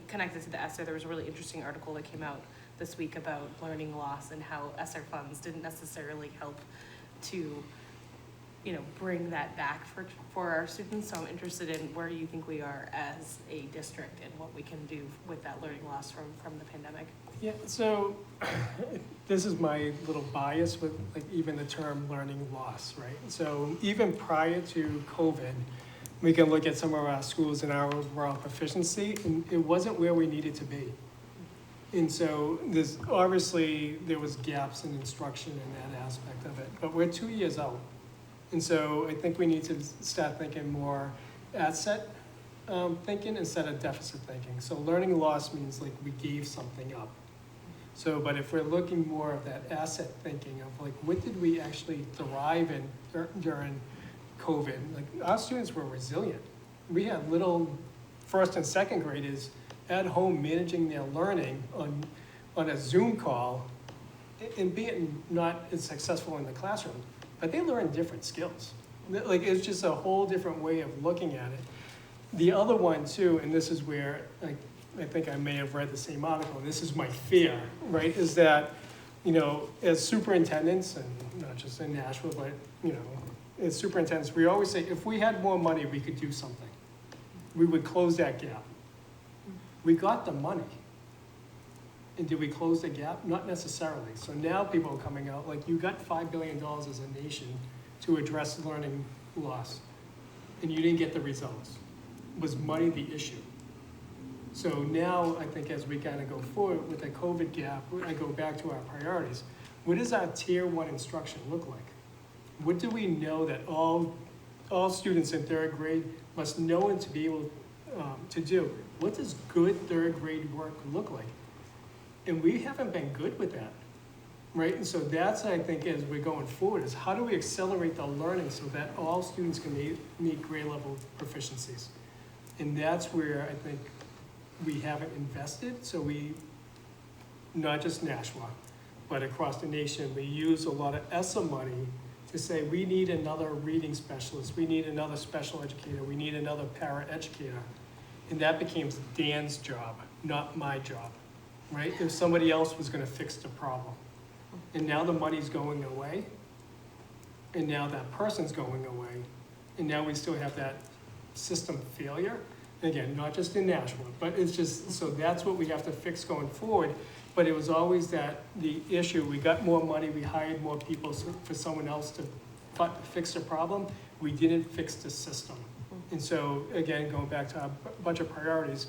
connected to the ESSER. There was a really interesting article that came out this week about learning loss and how ESSER funds didn't necessarily help to, bring that back for our students. So I'm interested in where you think we are as a district and what we can do with that learning loss from the pandemic. Yeah, so this is my little bias with like even the term learning loss, right? So even prior to COVID, we can look at some of our schools and our overall proficiency, and it wasn't where we needed to be. And so there was gaps in instruction in that aspect of it, but we're 2 years out. And so I think we need to start thinking more asset thinking instead of deficit thinking. So learning loss means like we gave something up. So, but if we're looking more of that asset thinking of like, what did we actually thrive in during COVID? Like, our students were resilient. We had little first and second graders at home managing their learning on a Zoom call and being not as successful in the classroom, but they learned different skills. Like, it's just a whole different way of looking at it. The other one too, and this is where, like, I think I may have read the same article, and this is my fear, right, is that, you know, as superintendents, and not just in Nashville, but, you know, as superintendents, we always say, if we had more money, we could do something. We would close that gap. We got the money. And did we close the gap? Not necessarily. So now people are coming out, like, you got $5 billion as a nation to address learning loss, and you didn't get the results. Was money the issue? So now, I think as we kind of go forward with the COVID gap, I go back to our priorities. What does our tier 1 instruction look like? What do we know that all students in 3rd grade must know and to be able to do? What does good 3rd grade work look like? And we haven't been good with that, right? And so that's, I think, as we're going forward, is how do we accelerate the learning so that all students can meet grade level proficiencies? And that's where I think we haven't invested. So we, not just Nashua, but across the nation, we use a lot of ESSA money to say, we need another reading specialist, we need another special educator, we need another para-educator. And that became Dan's job, not my job, right? If somebody else was gonna fix the problem. And now the money's going away, and now that person's going away, and now we still have that system failure. Again, not just in Nashua, but it's just, so that's what we have to fix going forward. But it was always that the issue, we got more money, we hired more people for someone else to fix the problem. We didn't fix the system. And so, again, going back to our budget priorities,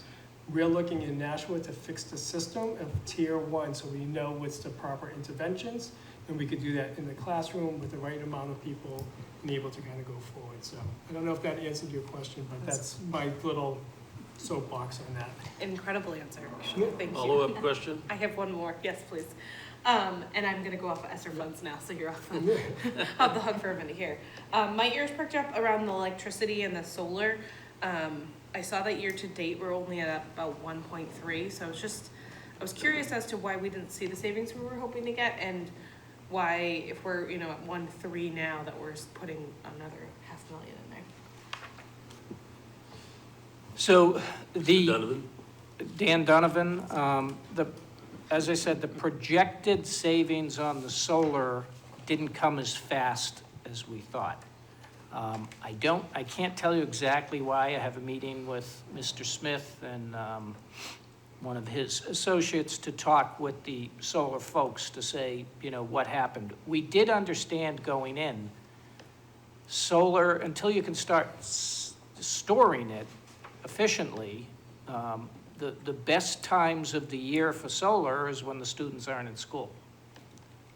we're looking in Nashua to fix the system of tier 1, so we know what's the proper interventions, and we could do that in the classroom with the right amount of people and able to kind of go forward. So I don't know if that answered your question, but that's my little soapbox on that. Incredible answer. Thank you. Follow-up question? I have one more. Yes, please. And I'm gonna go off of ESSER funds now, so you're off the hook for a minute here. My ears perked up around the electricity and the solar. I saw that year to date, we're only at about 1.3, so I was curious as to why we didn't see the savings we were hoping to get, and why, if we're, you know, at 1.3 now, that we're putting another $500,000 in there. So Mr. Donovan? Dan Donovan, as I said, the projected savings on the solar didn't come as fast as we thought. I can't tell you exactly why. I have a meeting with Mr. Smith and one of his associates to talk with the solar folks to say, you know, what happened. We did understand going in, solar, until you can start storing it efficiently, the best times of the year for solar is when the students aren't in school.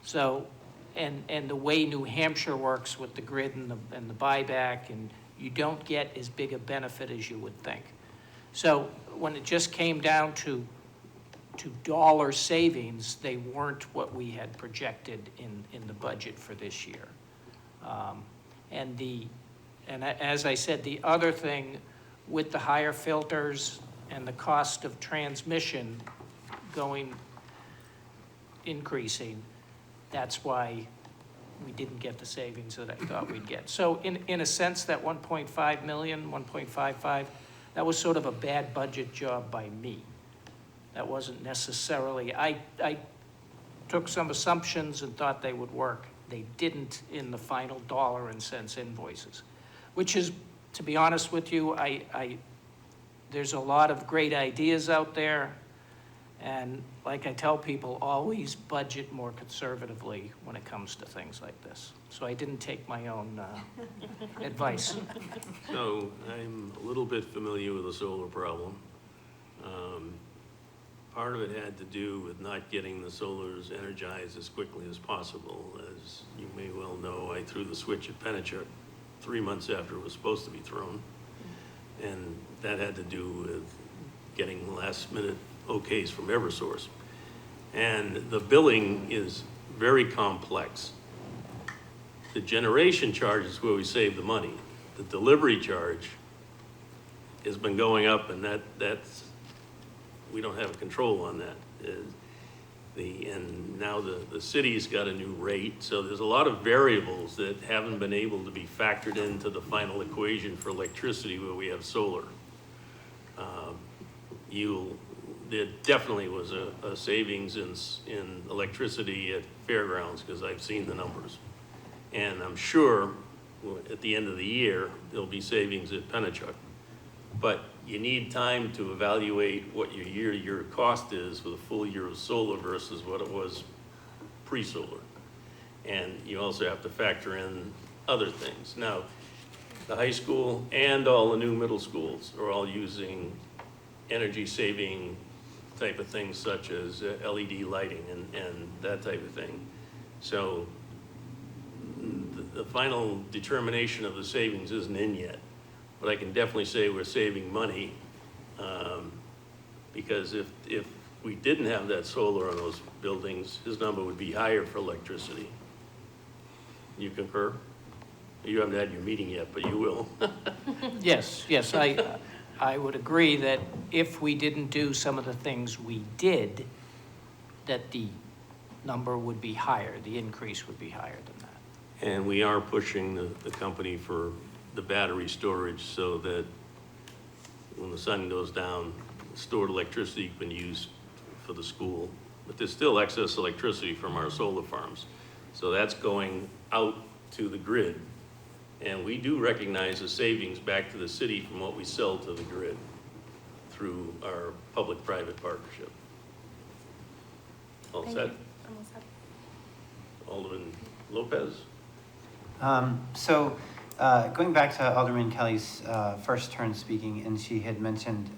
So, and the way New Hampshire works with the grid and the buyback, and you don't get as big a benefit as you would think. So when it just came down to dollar savings, they weren't what we had projected in the budget for this year. And as I said, the other thing with the higher filters and the cost of transmission increasing, that's why we didn't get the savings that I thought we'd get. So in a sense, that 1.5 million, 1.55, that was sort of a bad budget job by me. That wasn't necessarily, I took some assumptions and thought they would work. They didn't in the final dollar and cents invoices, which is, to be honest with you, there's a lot of great ideas out there. And like I tell people, always budget more conservatively when it comes to things like this. So I didn't take my own advice. So I'm a little bit familiar with the solar problem. Part of it had to do with not getting the solars energized as quickly as possible. As you may well know, I threw the switch at Penachuk 3 months after it was supposed to be thrown. And that had to do with getting last-minute okays from Eversource. And the billing is very complex. The generation charge is where we save the money. The delivery charge has been going up, and that's, we don't have control on that. And now the city's got a new rate, so there's a lot of variables that haven't been able to be factored into the final equation for electricity where we have solar. There definitely was a savings in electricity at Fairgrounds, because I've seen the numbers. And I'm sure at the end of the year, there'll be savings at Pennachuck. But you need time to evaluate what your year-to-year cost is for the full year of solar versus what it was pre-solar. And you also have to factor in other things. Now, the high school and all the new middle schools are all using energy-saving type of things such as LED lighting and that type of thing. So the final determination of the savings isn't in yet. But I can definitely say we're saving money, because if we didn't have that solar on those buildings, his number would be higher for electricity. You concur? You haven't had your meeting yet, but you will. Yes, I would agree that if we didn't do some of the things we did, that the number would be higher, the increase would be higher than that. And we are pushing the company for the battery storage so that when the sun goes down, stored electricity can be used for the school. But there's still excess electricity from our solar farms. So that's going out to the grid. And we do recognize the savings back to the city from what we sell to the grid through our public-private partnership. All Thank set? you. Almost set. Alderman Lopez? Going back to Alderman Kelly's first turn speaking, and she had mentioned,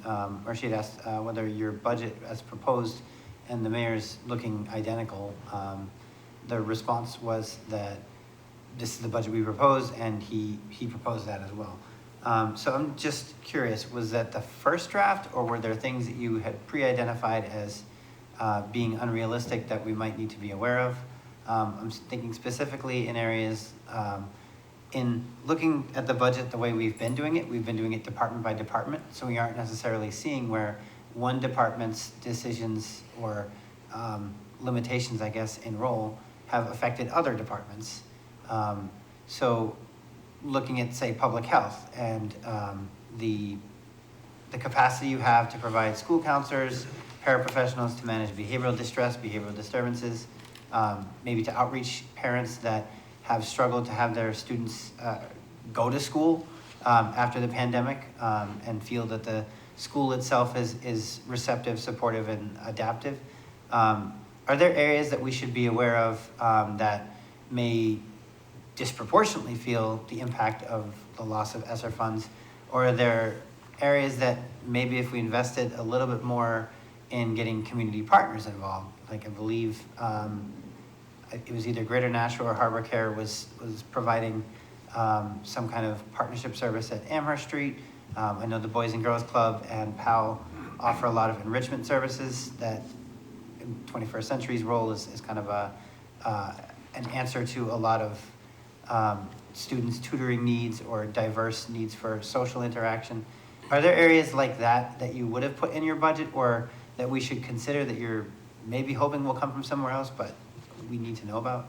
or she had asked whether your budget as proposed and the mayor's looking identical. The response was that this is the budget we proposed, and he proposed that as well. So I'm just curious, was that the first draft, or were there things that you had pre-identified as being unrealistic that we might need to be aware of? I'm thinking specifically in areas, in looking at the budget the way we've been doing it department by department, so we aren't necessarily seeing where one department's decisions or limitations, I guess, in role have affected other departments. So looking at, say, public health and the capacity you have to provide school counselors, paraprofessionals to manage behavioral distress, behavioral disturbances, maybe to outreach parents that have struggled to have their students go to school after the pandemic, and feel that the school itself is receptive, supportive, and adaptive. Are there areas that we should be aware of that may disproportionately feel the impact of the loss of ESSER funds? Or are there areas that maybe if we invested a little bit more in getting community partners involved, like I believe it was either Greater Nashua or Harbor Care was providing some kind of partnership service at Amherst Street. I know the Boys and Girls Club and PAL offer a lot of enrichment services that in 21st Century's role is kind of an answer to a lot of students' tutoring needs or diverse needs for social interaction. Are there areas like that that you would have put in your budget, or that we should consider that you're maybe hoping will come from somewhere else, but we need to know about?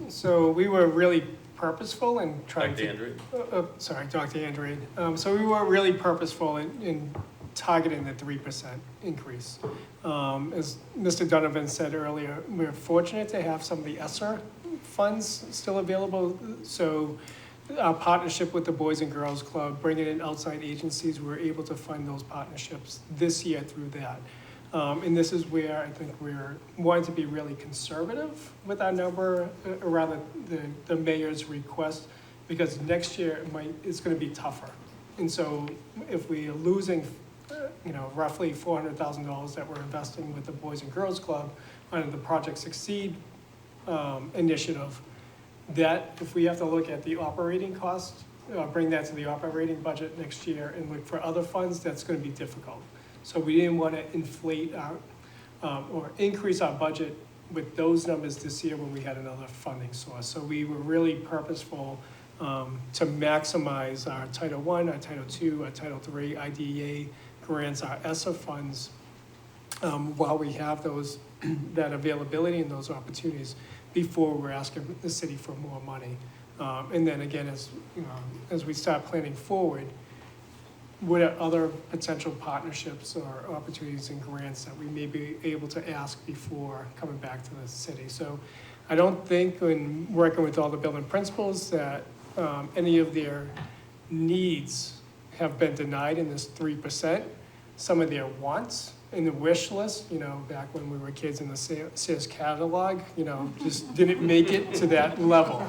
So we were really purposeful in trying Dr. to. Andre? Sorry, Dr. Andrade. So we were really purposeful in targeting the 3% increase. As Mr. Donovan said earlier, we're fortunate to have some of the ESSER funds still available. So our partnership with the Boys and Girls Club, bringing in outside agencies, we were able to fund those partnerships this year through that. And this is where I think we're wanting to be really conservative with our number around the mayor's request, because next year it's going to be tougher. And so if we are losing, roughly $400,000 that we're investing with the Boys and Girls Club under the Project Succeed initiative, that if we have to look at the operating costs bring that to the operating budget next year and look for other funds, that's gonna be difficult. So we didn't wanna inflate our, or increase our budget with those numbers this year when we had another funding source. So we were really purposeful to maximize our Title I, our Title II, our Title III, IDEA grants, our ESSA funds, while we have those, that availability and those opportunities before we're asking the city for more money. And then again, as we start planning forward, what are other potential partnerships or opportunities and grants that we may be able to ask before coming back to the city? So I don't think when working with all the building principals that any of their needs have been denied in this 3%. Some of their wants in the wish list, back when we were kids in the Sears catalog, just didn't make it to that level.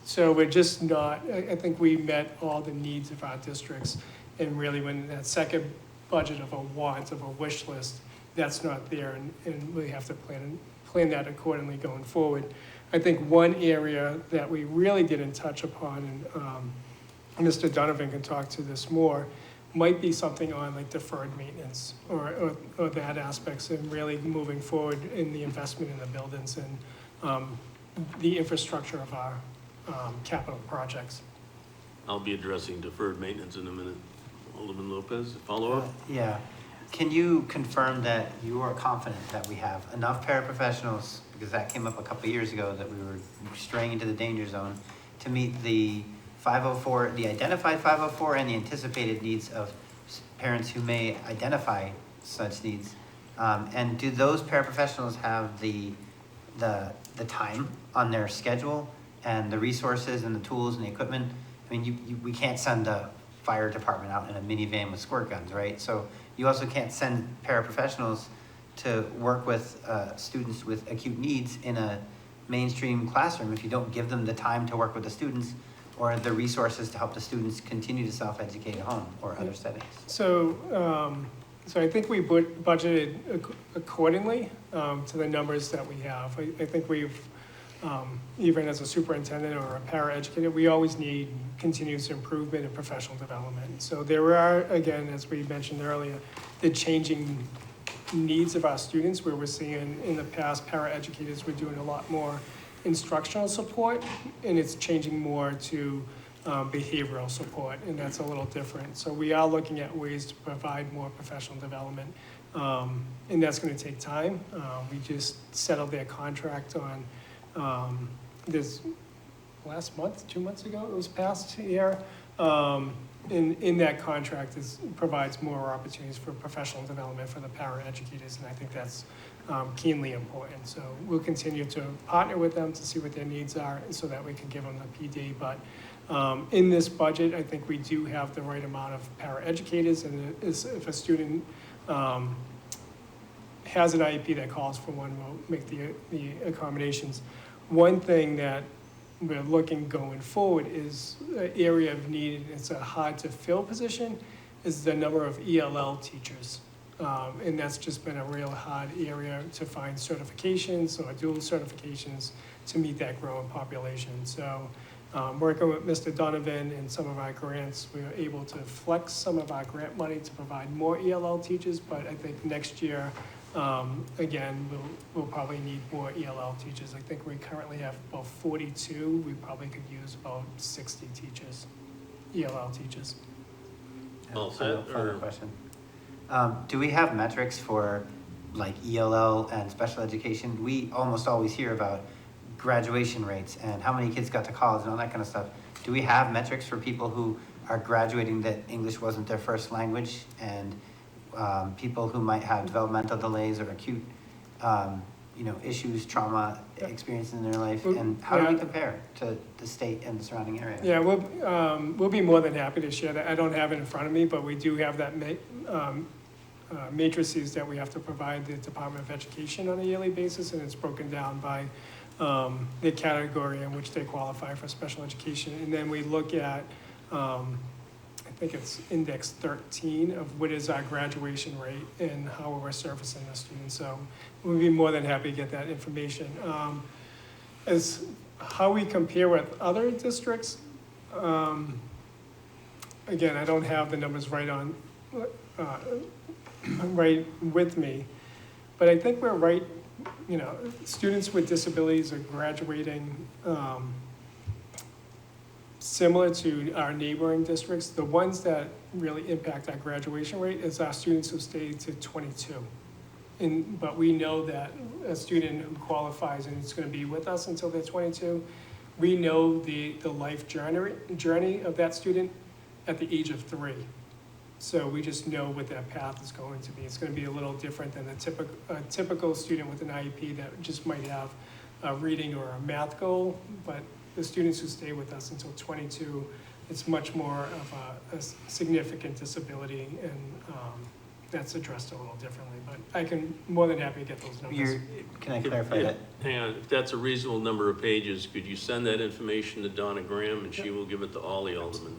So we're just not, I think we met all the needs of our districts. And really when that second budget of a want, of a wish list, that's not there, and we have to plan that accordingly going forward. I think one area that we really didn't touch upon, and Mr. Donovan can talk to this more, might be something on like deferred maintenance or that aspects, and really moving forward in the investment in the buildings and the infrastructure of our capital projects. I'll be addressing deferred maintenance in a minute. Alderman Lopez, follow up? Yeah. Can you confirm that you are confident that we have enough paraprofessionals, because that came up a couple of years ago, that we were straying into the danger zone, to meet the 504, the identified 504 and the anticipated needs of parents who may identify such needs? And do those paraprofessionals have the time on their schedule and the resources and the tools and the equipment? I mean, we can't send a fire department out in a minivan with squirt guns, right? So you also can't send paraprofessionals to work with students with acute needs in a mainstream classroom if you don't give them the time to work with the students or the resources to help the students continue to self-educate at home or other settings. So I think we budgeted accordingly to the numbers that we have. I think we've, even as a superintendent or a paraeducator, we always need continuous improvement and professional development. So there are, again, as we mentioned earlier, the changing needs of our students, where we're seeing in the past paraeducators were doing a lot more instructional support, and it's changing more to behavioral support, and that's a little different. So we are looking at ways to provide more professional development, and that's going to take time. We just settled their contract on this last month, 2 months ago, it was passed here. In that contract provides more opportunities for professional development for the paraeducators, and I think that's keenly important. So we'll continue to partner with them to see what their needs are so that we can give them the PD. But in this budget, I think we do have the right amount of paraeducators, and if a student has an IEP that calls for one, we'll make the accommodations. One thing that we're looking going forward is an area of need, and it's a hard to fill position, is the number of ELL teachers. And that's just been a real hard area to find certifications or dual certifications to meet that growing population. So working with Mr. Donovan and some of our grants, we were able to flex some of our grant money to provide more ELL teachers, but I think next year, again, we'll probably need more ELL teachers. I think we currently have about 42. We probably could use about 60 teachers, ELL teachers. All set, Final or- question. Do we have metrics for like ELL and special education? We almost always hear about graduation rates and how many kids got to college and all that kind of stuff. Do we have metrics for people who are graduating that English wasn't their first language, and people who might have developmental delays or acute, issues, trauma experiences in their life? And how do we compare to the state and the surrounding area? Yeah, we'll be more than happy to share that. I don't have it in front of me, but we do have that matrices that we have to provide the Department of Education on a yearly basis, and it's broken down by the category in which they qualify for special education. And then we look at, I think it's index 13 of what is our graduation rate and how we're servicing the students. So we'd be more than happy to get that information. As how we compare with other districts, again, I don't have the numbers right on, right with me, but I think we're right, you know, students with disabilities are graduating, similar to our neighboring districts. The ones that really impact our graduation rate is our students who stay to 22. But we know that a student who qualifies and is gonna be with us until they're 22, we know the life journey of that student at the age of 3. So we just know what that path is going to be. It's gonna be a little different than a typical student with an IEP that just might have a reading or a math goal, but the students who stay with us until 22, it's much more of a significant disability, and that's addressed a little differently, but I can, more than happy to get those numbers. Can I clarify that? Hang on, if that's a reasonable number of pages, could you send that information to Donna Graham, and she will give it to all the aldermen?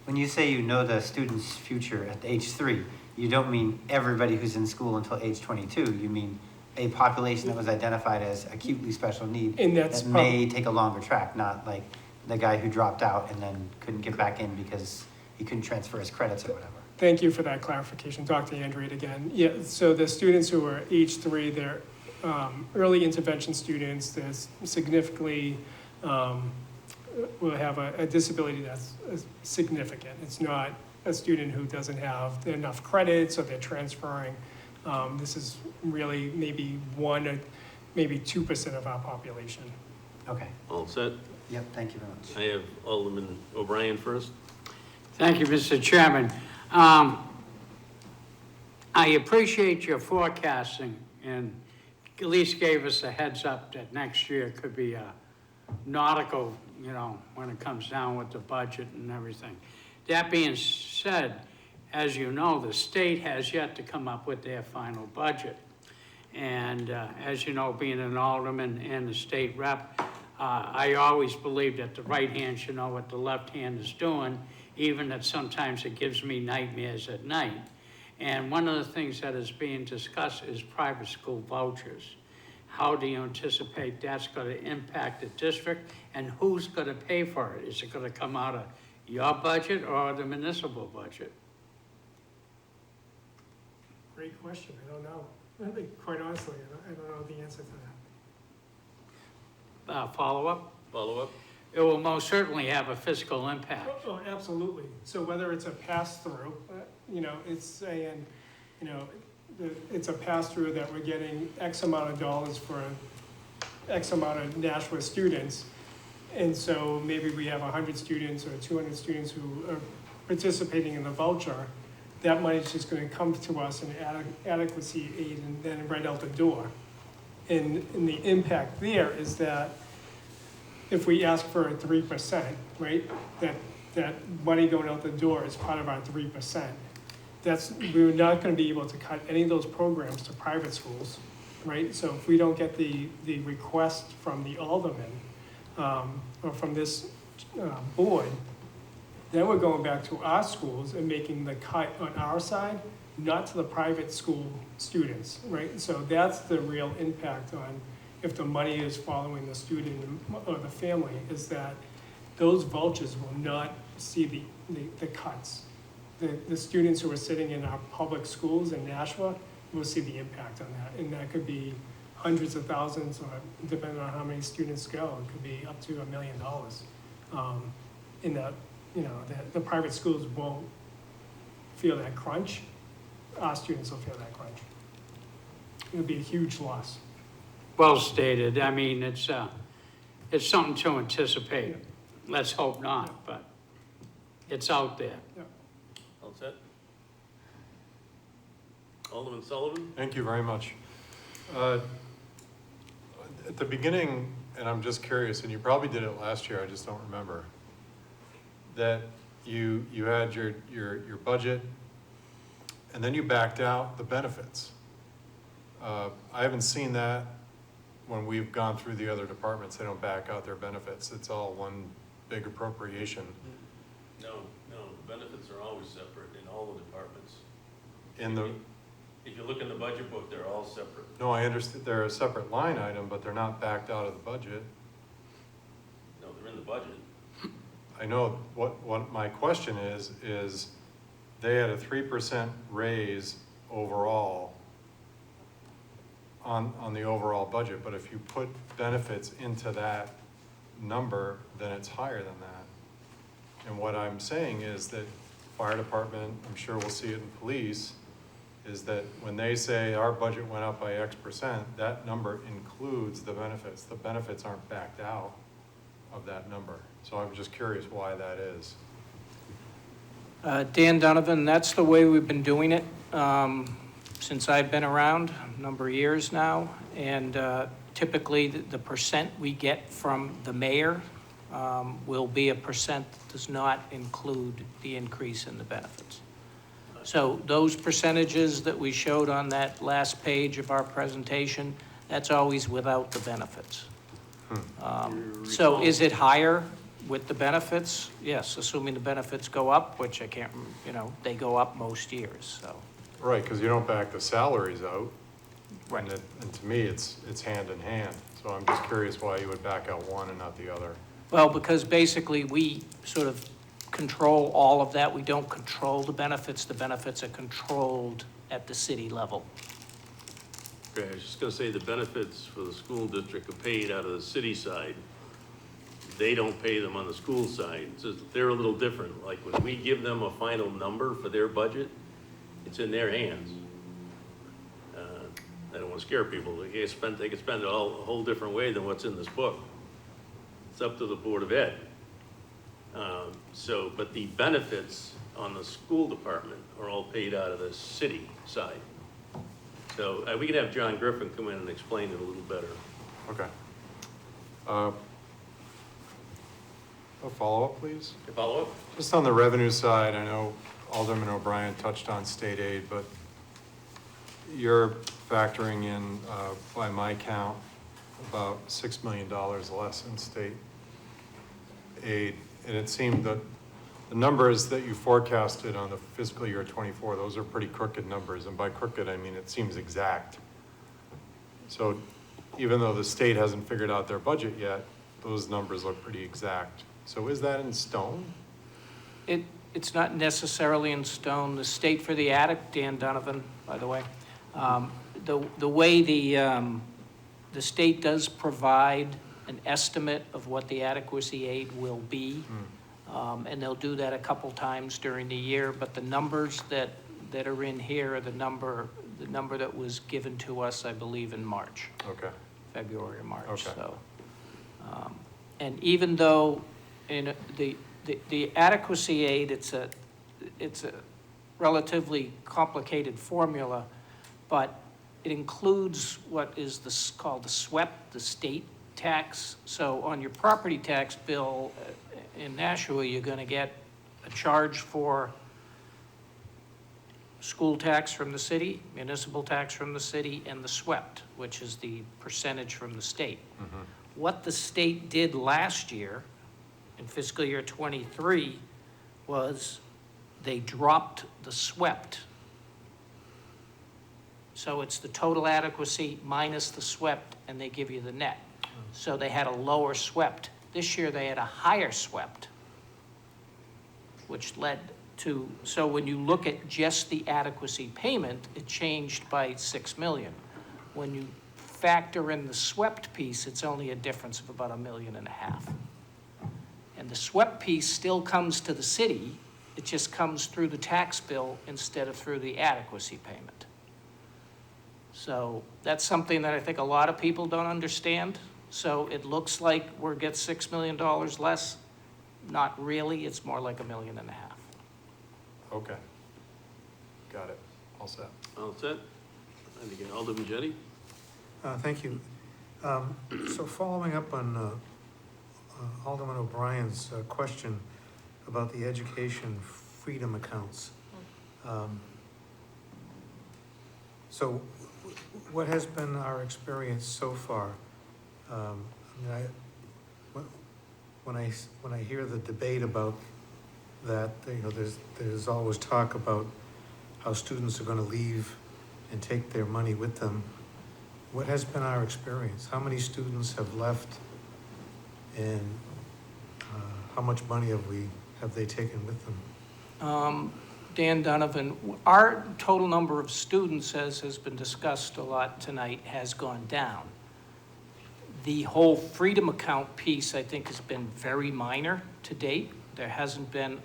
When you say you know the student's future at age 3, you don't mean everybody who's in school until age 22. You mean a population that was identified as acutely special need And that's that may take a longer track, not like the guy who dropped out and then couldn't get back in because he couldn't transfer his credits or whatever. Thank you for that clarification, Dr. Andrade again. Yeah, so the students who are age 3, they're early intervention students. They're significantly, will have a disability that's significant. It's not a student who doesn't have enough credits or they're transferring. This is really maybe 1 or maybe 2% of our population. Okay. All set? Yep, thank you very much. I have Alderman O'Brien first. Thank you, Mr. Chairman. I appreciate your forecasting and at least gave us a heads up that next year could be a nautical, you know, when it comes down with the budget and everything. That being said, as you know, the state has yet to come up with their final budget. And as you know, being an alderman and a state rep, I always believe that the right hand should know what the left hand is doing, even that sometimes it gives me nightmares at night. And one of the things that is being discussed is private school vouchers. How do you anticipate that's going to impact the district, and who's going to pay for it? Is it going to come out of your budget or the municipal budget? Great question, I don't know. I think, quite honestly, I don't know the answer to that. Follow-up? Follow-up? It will most certainly have a fiscal impact. Oh, absolutely. So whether it's a pass-through, you know, it's saying, you know, it's a pass-through that we're getting X amount of dollars for X amount of Nashua students. And so maybe we have 100 students or 200 students who are participating in the voucher. That money is just going to come to us in adequacy aid and then right out the door. And the impact there is that if we ask for a 3%, right, that money going out the door is part of our 3%. We're not going to be able to cut any of those programs to private schools, right? So if we don't get the request from the alderman or from this board, then we're going back to our schools and making the cut on our side, not to the private school students, right? So that's the real impact on if the money is following the student or the family, is that those vouchers will not see the cuts. The students who are sitting in our public schools in Nashua will see the impact on that. And that could be hundreds of thousands, or depending on how many students go, it could be up to $1 million. In that, you know, the private schools won't feel that crunch. Our students will feel that crunch. It'll be a huge loss. Well stated. I mean, it's something to anticipate. Let's hope not, but it's out there. All set? Alderman Sullivan? Thank you very much. At the beginning, and I'm just curious, and you probably did it last year, I just don't remember, that you had your budget, and then you backed out the benefits. I haven't seen that when we've gone through the other departments. They don't back out their benefits. It's all one big appropriation. No, the benefits are always separate in all the departments. If you look in the budget book, they're all separate. No, I understand they're a separate line item, but they're not backed out of the budget. the budget. I know, what my question is they had a 3% raise overall on the overall budget, but if you put benefits into that number, then it's higher than that. And what I'm saying is that fire department, I'm sure we'll see it in police, is that when they say our budget went up by X%, that number includes the benefits. The benefits aren't backed out of that number. So I'm just curious why that is. Dan Donovan, that's the way we've been doing it since I've been around, a number of years now. And typically, the percent we get from the mayor will be a percent that does not include the increase in the benefits. So those percentages that we showed on that last page of our presentation, that's always without the benefits. So is it higher with the benefits? Yes, assuming the benefits go up, which I can't, they go up most years, so. Right, because you don't back the salaries out. Right. And to me, it's hand in hand. So I'm just curious why you would back out one and not the other. Well, because basically we sort of control all of that. We don't control the benefits. The benefits are controlled at the city level. Okay, I was just gonna say the benefits for the school district are paid out of the city side. They don't pay them on the school side. So they're a little different. Like when we give them a final number for their budget, it's in their hands. I don't want to scare people. They can spend it all a whole different way than what's in this book. It's up to the Board of Ed. But the benefits on the school department are all paid out of the city side. So we can have John Griffin come in and explain it a little better. Okay. A follow-up, please? Can I follow up? Just on the revenue side, I know Alderman O'Brien touched on state aid, but you're factoring in, by my count, about $6 million less in state aid. And it seemed that the numbers that you forecasted on the fiscal year 24, those are pretty crooked numbers. And by crooked, I mean it seems exact. So even though the state hasn't figured out their budget yet, those numbers look pretty exact. So is that in stone? It's not necessarily in stone. The state for the attic, Dan Donovan, by the way, the way the state does provide an estimate of what the adequacy aid will be, and they'll do that a couple times during the year, but the numbers that are in here are the number that was given to us, I believe, in March. Okay. February or March. Okay. So, and even though in the adequacy aid, it's a relatively complicated formula, but it includes what is called the SWEP, the state tax. So on your property tax bill in Nashua, you're going to get a charge for school tax from the city, municipal tax from the city, and the SWEP, which is the percentage from the state. Mm-hmm. What the state did last year, in fiscal year 23, was they dropped the SWEP. So it's the total adequacy minus the SWEP, and they give you the net. So they had a lower SWEP. This year they had a higher SWEP, which led to, so when you look at just the adequacy payment, it changed by $6 million. When you factor in the SWEP piece, it's only a difference of about $1.5 million. And the SWEP piece still comes to the city, it just comes through the tax bill instead of through the adequacy payment. So that's something that I think a lot of people don't understand. So it looks like we're get $6 million less. Not really, it's more like $1.5 million. Okay. Got it. All set. All set? And again, Alderman Jettie? Thank you. So following up on Alderman O'Brien's question about the education freedom accounts. So what has been our experience so far? When I hear the debate about that, there's always talk about how students are going to leave and take their money with them. What has been our experience? How many students have left and how much money have they taken with them? Dan Donovan, our total number of students, as has been discussed a lot tonight, has gone down. The whole Freedom Account piece, I think, has been very minor to date. There hasn't been,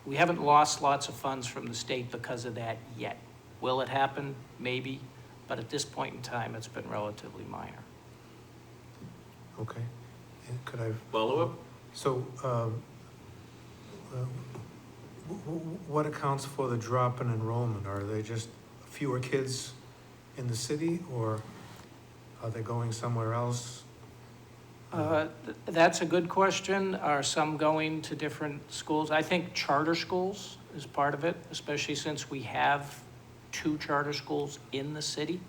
we haven't lost lots of funds from the state because of that yet. Will it happen? Maybe, but at this point in time, it's been relatively minor. Okay. And could I? Follow-up? So, what accounts for the drop in enrollment? Are they just fewer kids in the city, or are they going somewhere else? That's a good question. Are some going to different schools? I think charter schools is part of it, especially since we have 2 charter schools in the city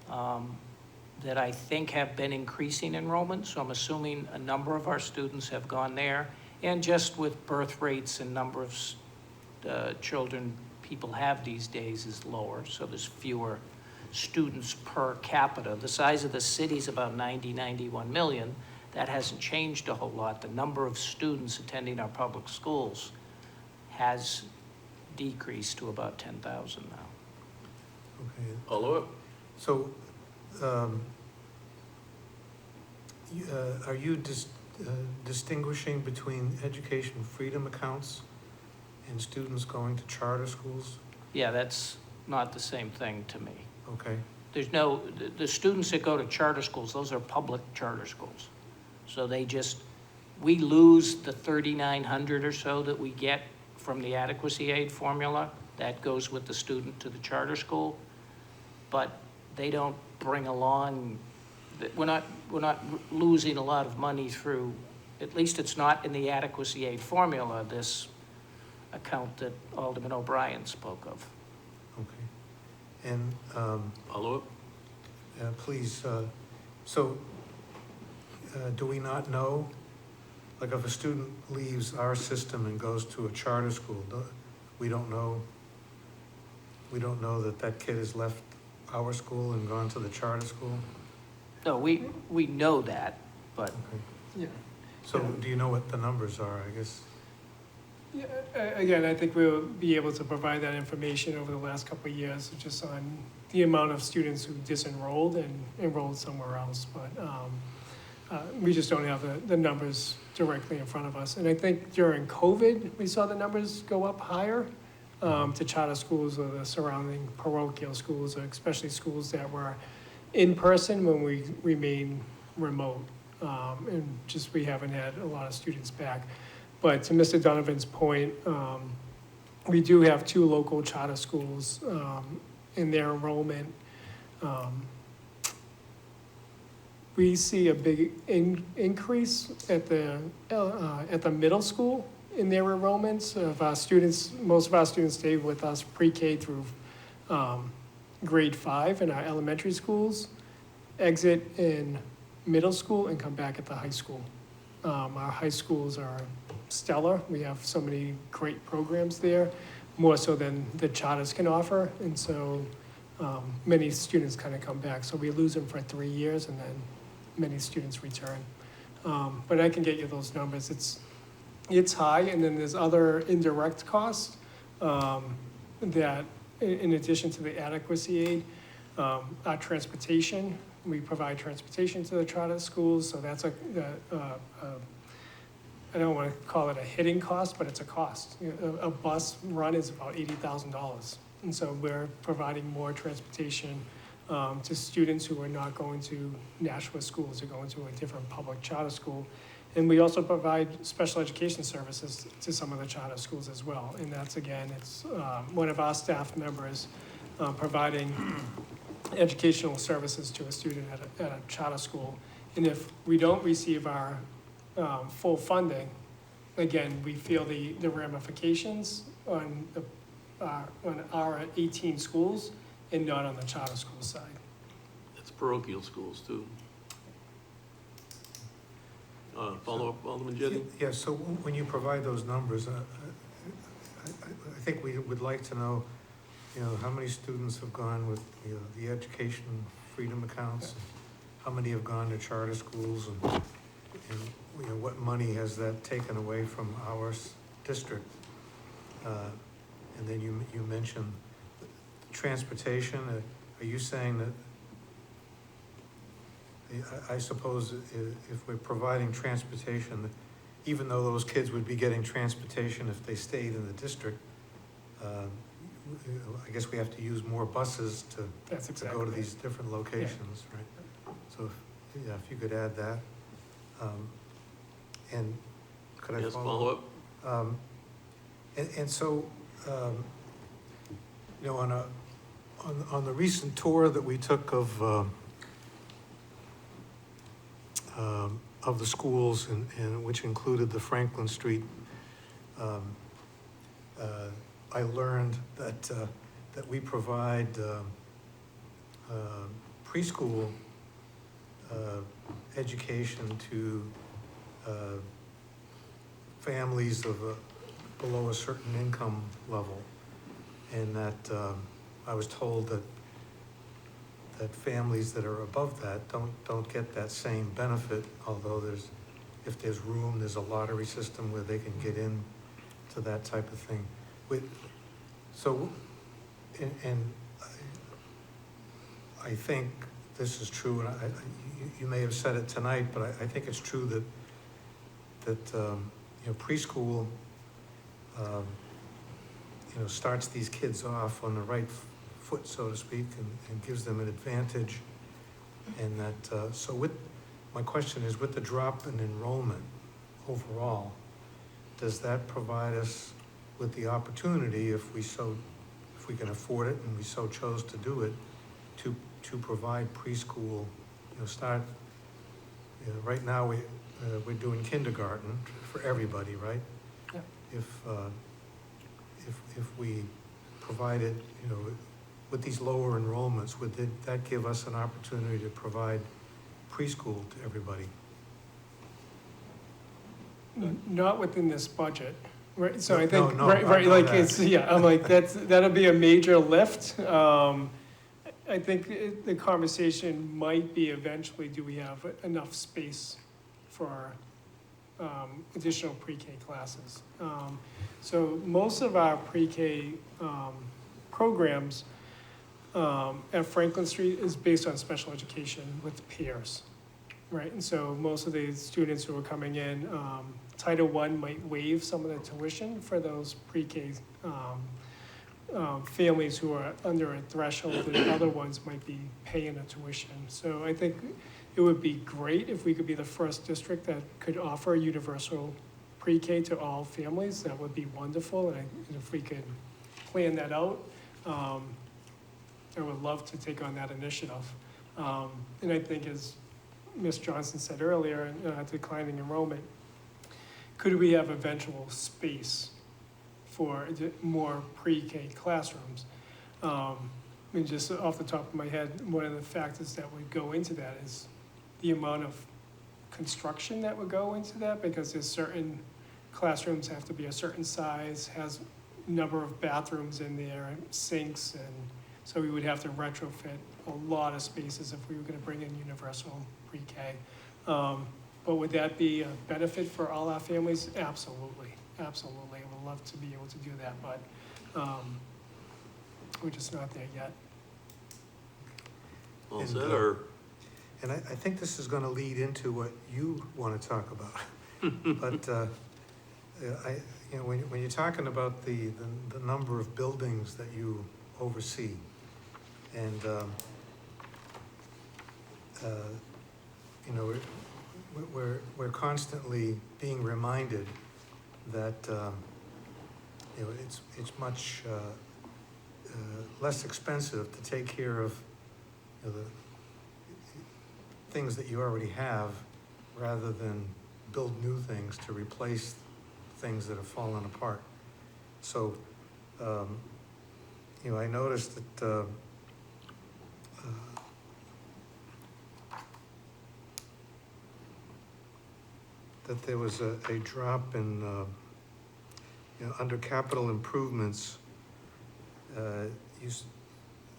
that I think have been increasing enrollment. So I'm assuming a number of our students have gone there. And just with birth rates and number of children people have these days is lower, so there's fewer students per capita. The size of the city's about 91 million. That hasn't changed a whole lot. The number of students attending our public schools has decreased to about 10,000 now. Okay. Follow-up? So, are you distinguishing between education freedom accounts and students going to charter schools? Yeah, that's not the same thing to me. Okay. There's no, the students that go to charter schools, those are public charter schools. So we lose the 3,900 or so that we get from the adequacy aid formula. That goes with the student to the charter school. But they don't bring along, we're not losing a lot of money through, at least it's not in the adequacy aid formula, this account that Alderman O'Brien spoke of. Okay. And, Follow-up? please, do we not know, like if a student leaves our system and goes to a charter school, we don't know that that kid has left our school and gone to the charter school? No, we know that, but Okay. Yeah. So do you know what the numbers are, I guess? Yeah, again, I think we'll be able to provide that information over the last couple of years, just on the amount of students who disenrolled and enrolled somewhere else. But we just don't have the numbers directly in front of us. And I think during COVID, we saw the numbers go up higher to charter schools or the surrounding parochial schools, or especially schools that were in person when we remain remote. And just we haven't had a lot of students back. But to Mr. Donovan's point, we do have 2 local charter schools in their enrollment. We see a big increase at the middle school in their enrollments of our students. Most of our students stay with us pre-K through grade 5 in our elementary schools, exit in middle school, and come back at the high school. Our high schools are stellar. We have so many great programs there, more so than the charters can offer. And so many students kind of come back. So we lose them for 3 years, and then many students return. But I can get you those numbers. It's high, and then there's other indirect costs that, in addition to the adequacy aid, our transportation. We provide transportation to the charter schools, so that's I don't want to call it a hitting cost, but it's a cost. A bus run is about $80,000. And so we're providing more transportation to students who are not going to Nashua schools, or going to a different public charter school. And we also provide special education services to some of the charter schools as well. And that's, again, it's one of our staff members providing educational services to a student at a charter school. And if we don't receive our full funding, again, we feel the ramifications on our 18 schools and not on the charter school side. That's parochial schools too. Follow-up, Alderman Jennings? Yeah, so when you provide those numbers, I think we would like to know, how many students have gone with, the education freedom accounts, how many have gone to charter schools, and what money has that taken away from our district? And then you mentioned transportation. Are you saying that, I suppose if we're providing transportation, even though those kids would be getting transportation if they stayed in the district, I guess we have to use more buses to That's go exactly to it. these different locations, right? So, if you could add that. And could I Yes, follow up? follow up? And so, on the recent tour that we took of the schools, and which included the Franklin Street, I learned that we provide preschool education to families of below a certain income level, and that I was told that families that are above that don't get that same benefit, although if there's room, there's a lottery system where they can get in to that type of thing. I think this is true, and you may have said it tonight, but I think it's true that preschool starts these kids off on the right foot, so to speak, and gives them an advantage. And that, my question is, with the drop in enrollment overall, does that provide us with the opportunity, if we can afford it and we so chose to do it, to provide preschool, right now we're doing kindergarten for everybody, right? Yeah. If we provided, with these lower enrollments, would that give us an opportunity to provide preschool to everybody? Not within this budget, right? So I No, think, no, right, I know like, that. it's, yeah, I'm like, that'll be a major lift. I think the conversation might be eventually, do we have enough space for additional pre-K classes? So most of our pre-K programs at Franklin Street is based on special education with peers, right? And so most of the students who are coming in, Title I might waive some of the tuition for those pre-K families who are under a threshold, and other ones might be paying a tuition. So I think it would be great if we could be the first district that could offer universal pre-K to all families. That would be wonderful, and if we could plan that out, I would love to take on that initiative. And I think, as Ms. Johnson said earlier, declining enrollment, could we have eventual space for more pre-K classrooms? Just off the top of my head, one of the factors that would go into that is the amount of construction that would go into that, because there's certain classrooms have to be a certain size, has number of bathrooms in there, sinks, and so we would have to retrofit a lot of spaces if we were gonna bring in universal pre-K. But would that be a benefit for all our families? Absolutely, absolutely. I would love to be able to do that, but we're just not there yet. All And, set, or? And I think this is gonna lead into what you wanna talk about. But, when you're talking about the number of buildings that you oversee, and, we're constantly being reminded that, it's much less expensive to take care of the things that you already have, rather than build new things to replace things that have fallen apart. So, I noticed that that there was a drop in, under capital improvements.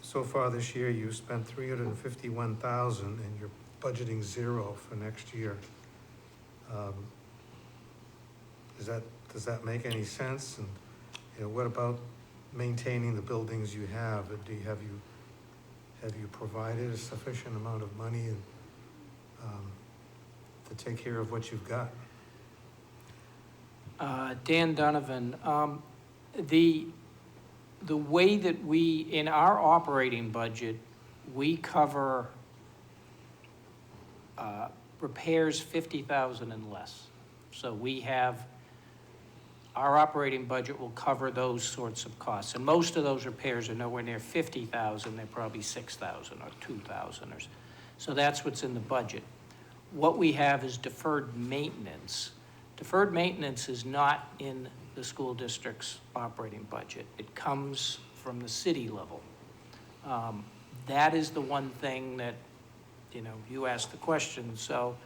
So far this year, you've spent $351,000, and you're budgeting $0 for next year. Does that make any sense? And, what about maintaining the buildings you have? Have you provided a sufficient amount of money and, to take care of what you've got? Dan Donovan, the way that we, in our operating budget, we cover repairs 50,000 and less. So we have, our operating budget will cover those sorts of costs. And most of those repairs are nowhere near 50,000, they're probably 6,000 or 2,000 or so that's what's in the budget. What we have is deferred maintenance. Deferred maintenance is not in the school district's operating budget. It comes from the city level. That is the one thing that, you asked the question. So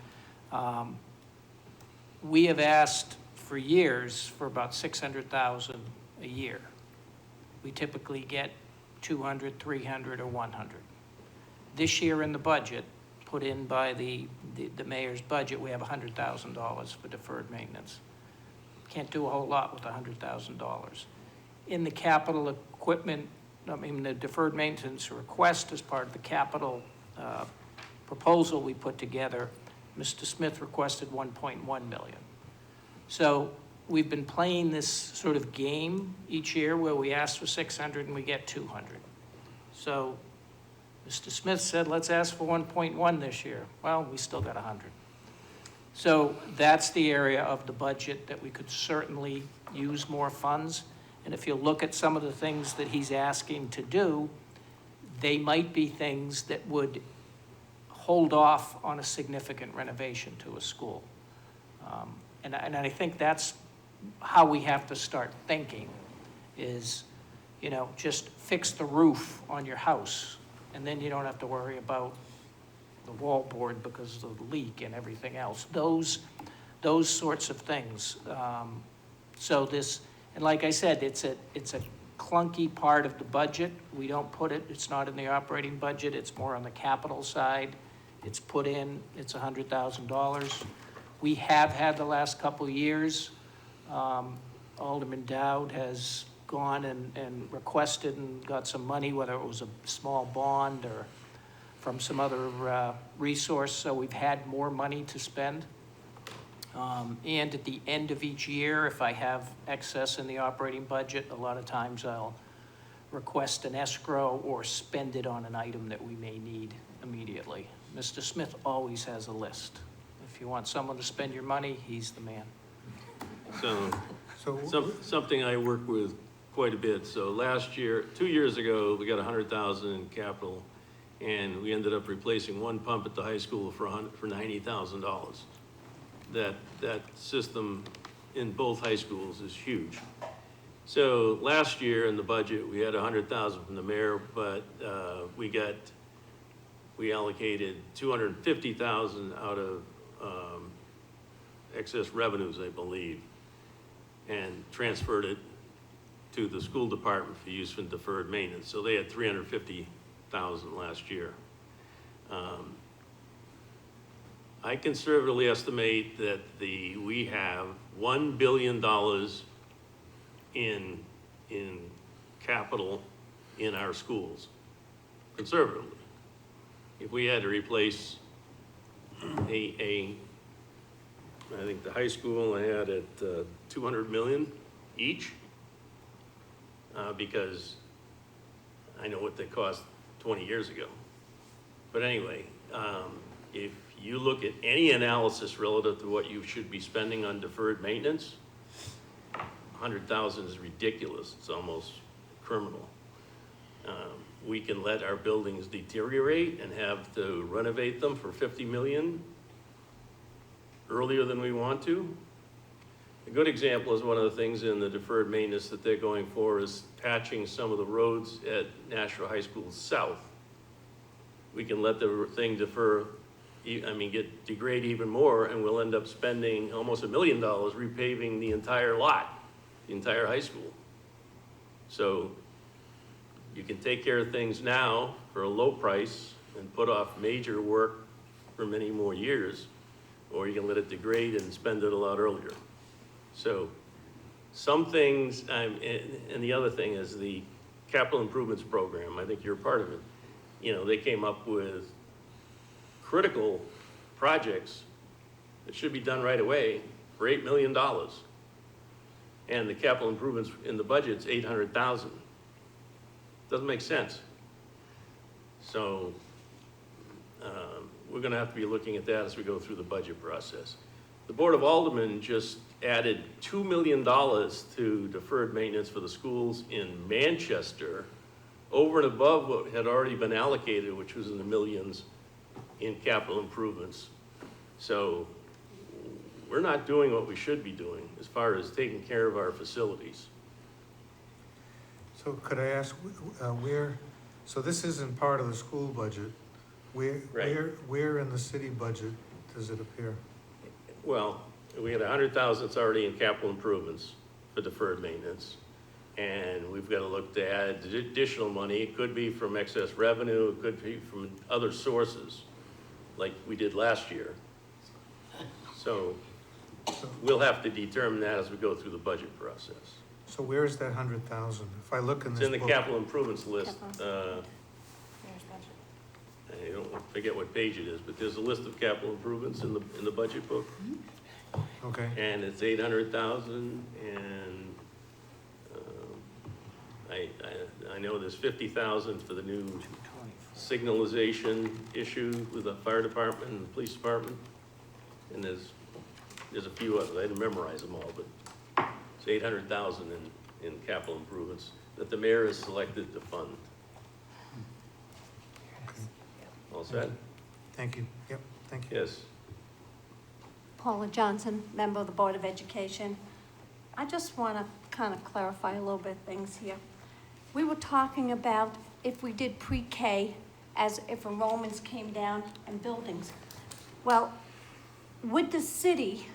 we have asked for years for about 600,000 a year. We typically get 200, 300, or 100. This year in the budget, put in by the mayor's budget, we have $100,000 for deferred maintenance. Can't do a whole lot with $100,000. In the capital equipment, the deferred maintenance request as part of the capital proposal we put together, Mr. Smith requested 1.1 million. So we've been playing this sort of game each year where we ask for 600 and we get 200. So Mr. Smith said, let's ask for 1.1 this year. Well, we still got 100. So that's the area of the budget that we could certainly use more funds. And if you look at some of the things that he's asking to do, they might be things that would hold off on a significant renovation to a school. And I think that's how we have to start thinking is, just fix the roof on your house, and then you don't have to worry about the wallboard because of the leak and everything else. Those sorts of things. So this, and like I said, it's a clunky part of the budget. We don't put it, it's not in the operating budget, it's more on the capital side. It's put in, it's $100,000. We have had the last couple of years, Alderman Dowd has gone and requested and got some money, whether it was a small bond or from some other resource, so we've had more money to spend. And at the end of each year, if I have excess in the operating budget, a lot of times I'll request an escrow or spend it on an item that we may need immediately. Mr. Smith always has a list. If you want someone to spend your money, he's the man. So something I work with quite a bit. So last year, 2 years ago, we got 100,000 in capital, and we ended up replacing one pump at the high school for $90,000. That system in both high schools is huge. So last year in the budget, we had 100,000 from the mayor, but we allocated 250,000 out of excess revenues, I believe, and transferred it to the school department for use in deferred maintenance. So they had 350,000 last year. I conservatively estimate that we have $1 billion in capital in our schools, conservatively. If we had to replace I think the high school I had at 200 million each, because I know what they cost 20 years ago. But anyway, if you look at any analysis relative to what you should be spending on deferred maintenance, 100,000 is ridiculous. It's almost criminal. We can let our buildings deteriorate and have to renovate them for 50 million earlier than we want to. A good example is one of the things in the deferred maintenance that they're going for is patching some of the roads at Nashua High School South. We can let the thing degrade even more, and we'll end up spending almost $1 million repaving the entire lot, the entire high school. So you can take care of things now for a low price and put off major work for many more years, or you can let it degrade and spend it a lot earlier. So some things, and the other thing is the capital improvements program, I think you're part of it. You know, they came up with critical projects that should be done right away for $8 million. And the capital improvements in the budget's $800,000. Doesn't make sense. So we're gonna have to be looking at that as we go through the budget process. The Board of Aldermen just added $2 million to deferred maintenance for the schools in Manchester, over and above what had already been allocated, which was in the millions in capital improvements. So we're not doing what we should be doing as far as taking care of our facilities. So could I ask, where, so this isn't part of the school budget. Right. Where in the city budget does it appear? Well, we had 100,000 that's already in capital improvements for deferred maintenance. And we've got to look to add additional money. It could be from excess revenue, it could be from other sources, like we did last year. So we'll have to determine that as we go through the budget process. So where is that 100,000? If I look in It's this in the book. capital improvements list. I don't forget what page it is, but there's a list of capital improvements in the budget book. Okay, And it's 800,000, and I know there's 50,000 for the new signalization issue with the fire department and the police department. And there's a few others, I didn't memorize them all, but it's 800,000 in capital improvements that the mayor has selected to fund. All set? thank you. Yep, thank you. Yes. Paula Johnson, member of the Board of Education. I just want to kind of clarify a little bit things here. We were talking about if we did pre-K as if enrollments came down and buildings. Well, would the city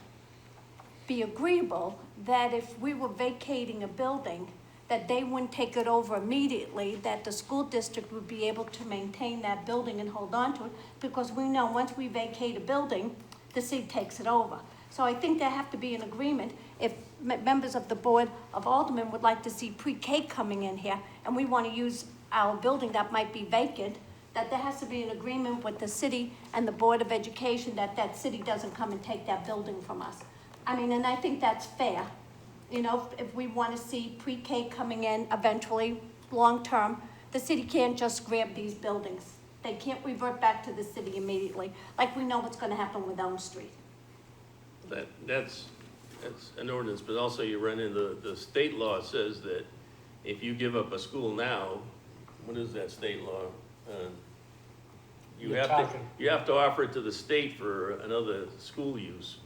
be agreeable that if we were vacating a building, that they wouldn't take it over immediately, that the school district would be able to maintain that building and hold on to it? Because we know once we vacate a building, the city takes it over. So I think there have to be an agreement. If members of the Board of Aldermen would like to see pre-K coming in here, and we want to use our building that might be vacant, that there has to be an agreement with the city and the Board of Education that that city doesn't come and take that building from us. I mean, and I think that's fair. You know, if we want to see pre-K coming in eventually, long-term, the city can't just grab these buildings. They can't revert back to the city immediately, like we know what's going to happen with Elm Street. That's an ordinance, but also you run into the state law says that if you give up a school now, what is that state law? You have to offer it to the state for another school use.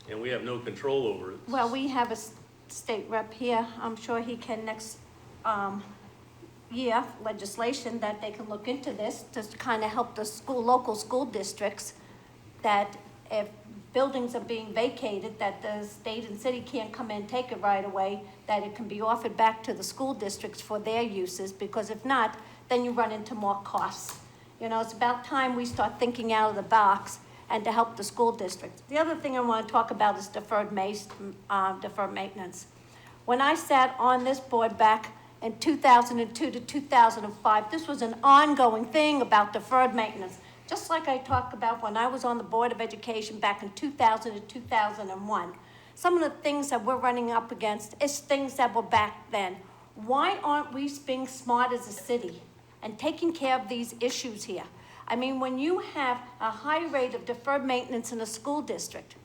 And we have no control over it. Well, we have a state rep here. I'm sure he can next year, legislation that they can look into this to kind of help the local school districts, that if buildings are being vacated, that the state and city can't come in and take it right away, that it can be offered back to the school districts for their uses, because if not, then you run into more costs. You know, it's about time we start thinking out of the box and to help the school districts. The other thing I want to talk about is deferred maintenance. When I sat on this board back in 2002 to 2005, this was an ongoing thing about deferred maintenance. Just like I talked about when I was on the Board of Education back in 2000 to 2001. Some of the things that we're running up against is things that were back then. Why aren't we being smart as a city and taking care of these issues here? I mean, when you have a high rate of deferred maintenance in a school district,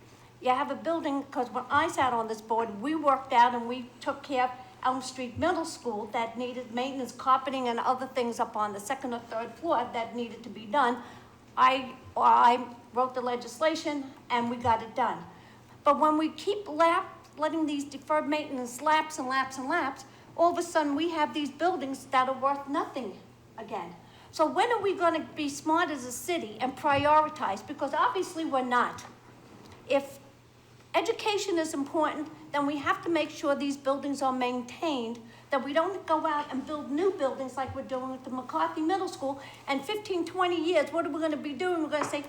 you have a building, because when I sat on this board, we worked out and we took care of Elm Street Middle School that needed maintenance, carpeting and other things up on the second or third floor that needed to be done. I wrote the legislation and we got it done. But when we keep letting these deferred maintenance lapse and lapse and lapse, all of a sudden we have these buildings that are worth nothing again. So when are we going to be smart as a city and prioritize? Because obviously we're not. If education is important, then we have to make sure these buildings are maintained, that we don't go out and build new buildings like we're doing with the McCarthy Middle School. And 15, 20 years, what are we going to be doing? We're going to say,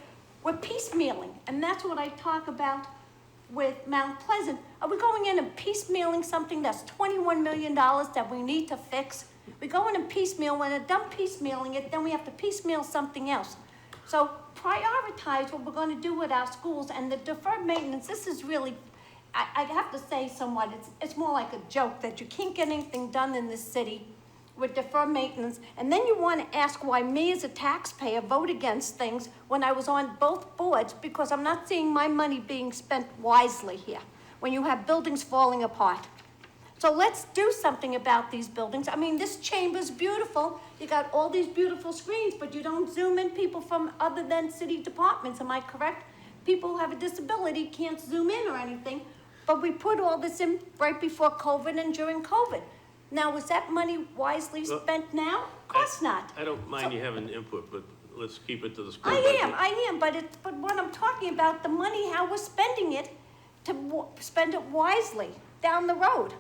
We're piecemealing, and that's what I talk about with Mount Pleasant. Are we going in and piecemealing something that's $21 million that we need to fix? We go in and piecemeal, when we're done piecemealing it, then we have to piecemeal something else. So prioritize what we're gonna do with our schools, and the deferred maintenance, this is really, I have to say somewhat, it's more like a joke that you can't get anything done in this city with deferred maintenance, and then you wanna ask why me as a taxpayer vote against things when I was on both boards, because I'm not seeing my money being spent wisely here, when you have buildings falling apart. So let's do something about these buildings. I mean, this chamber's beautiful. You got all these beautiful screens, but you don't zoom in people from other than city departments, am I correct? People who have a disability can't zoom in or anything, but we put all this in right before COVID and during COVID. Now, was that money wisely spent now? Of course not. I don't mind you having input, but let's keep it to the school I budget. am, but what I'm talking about, the money, how we're spending it, to spend it wisely down the road.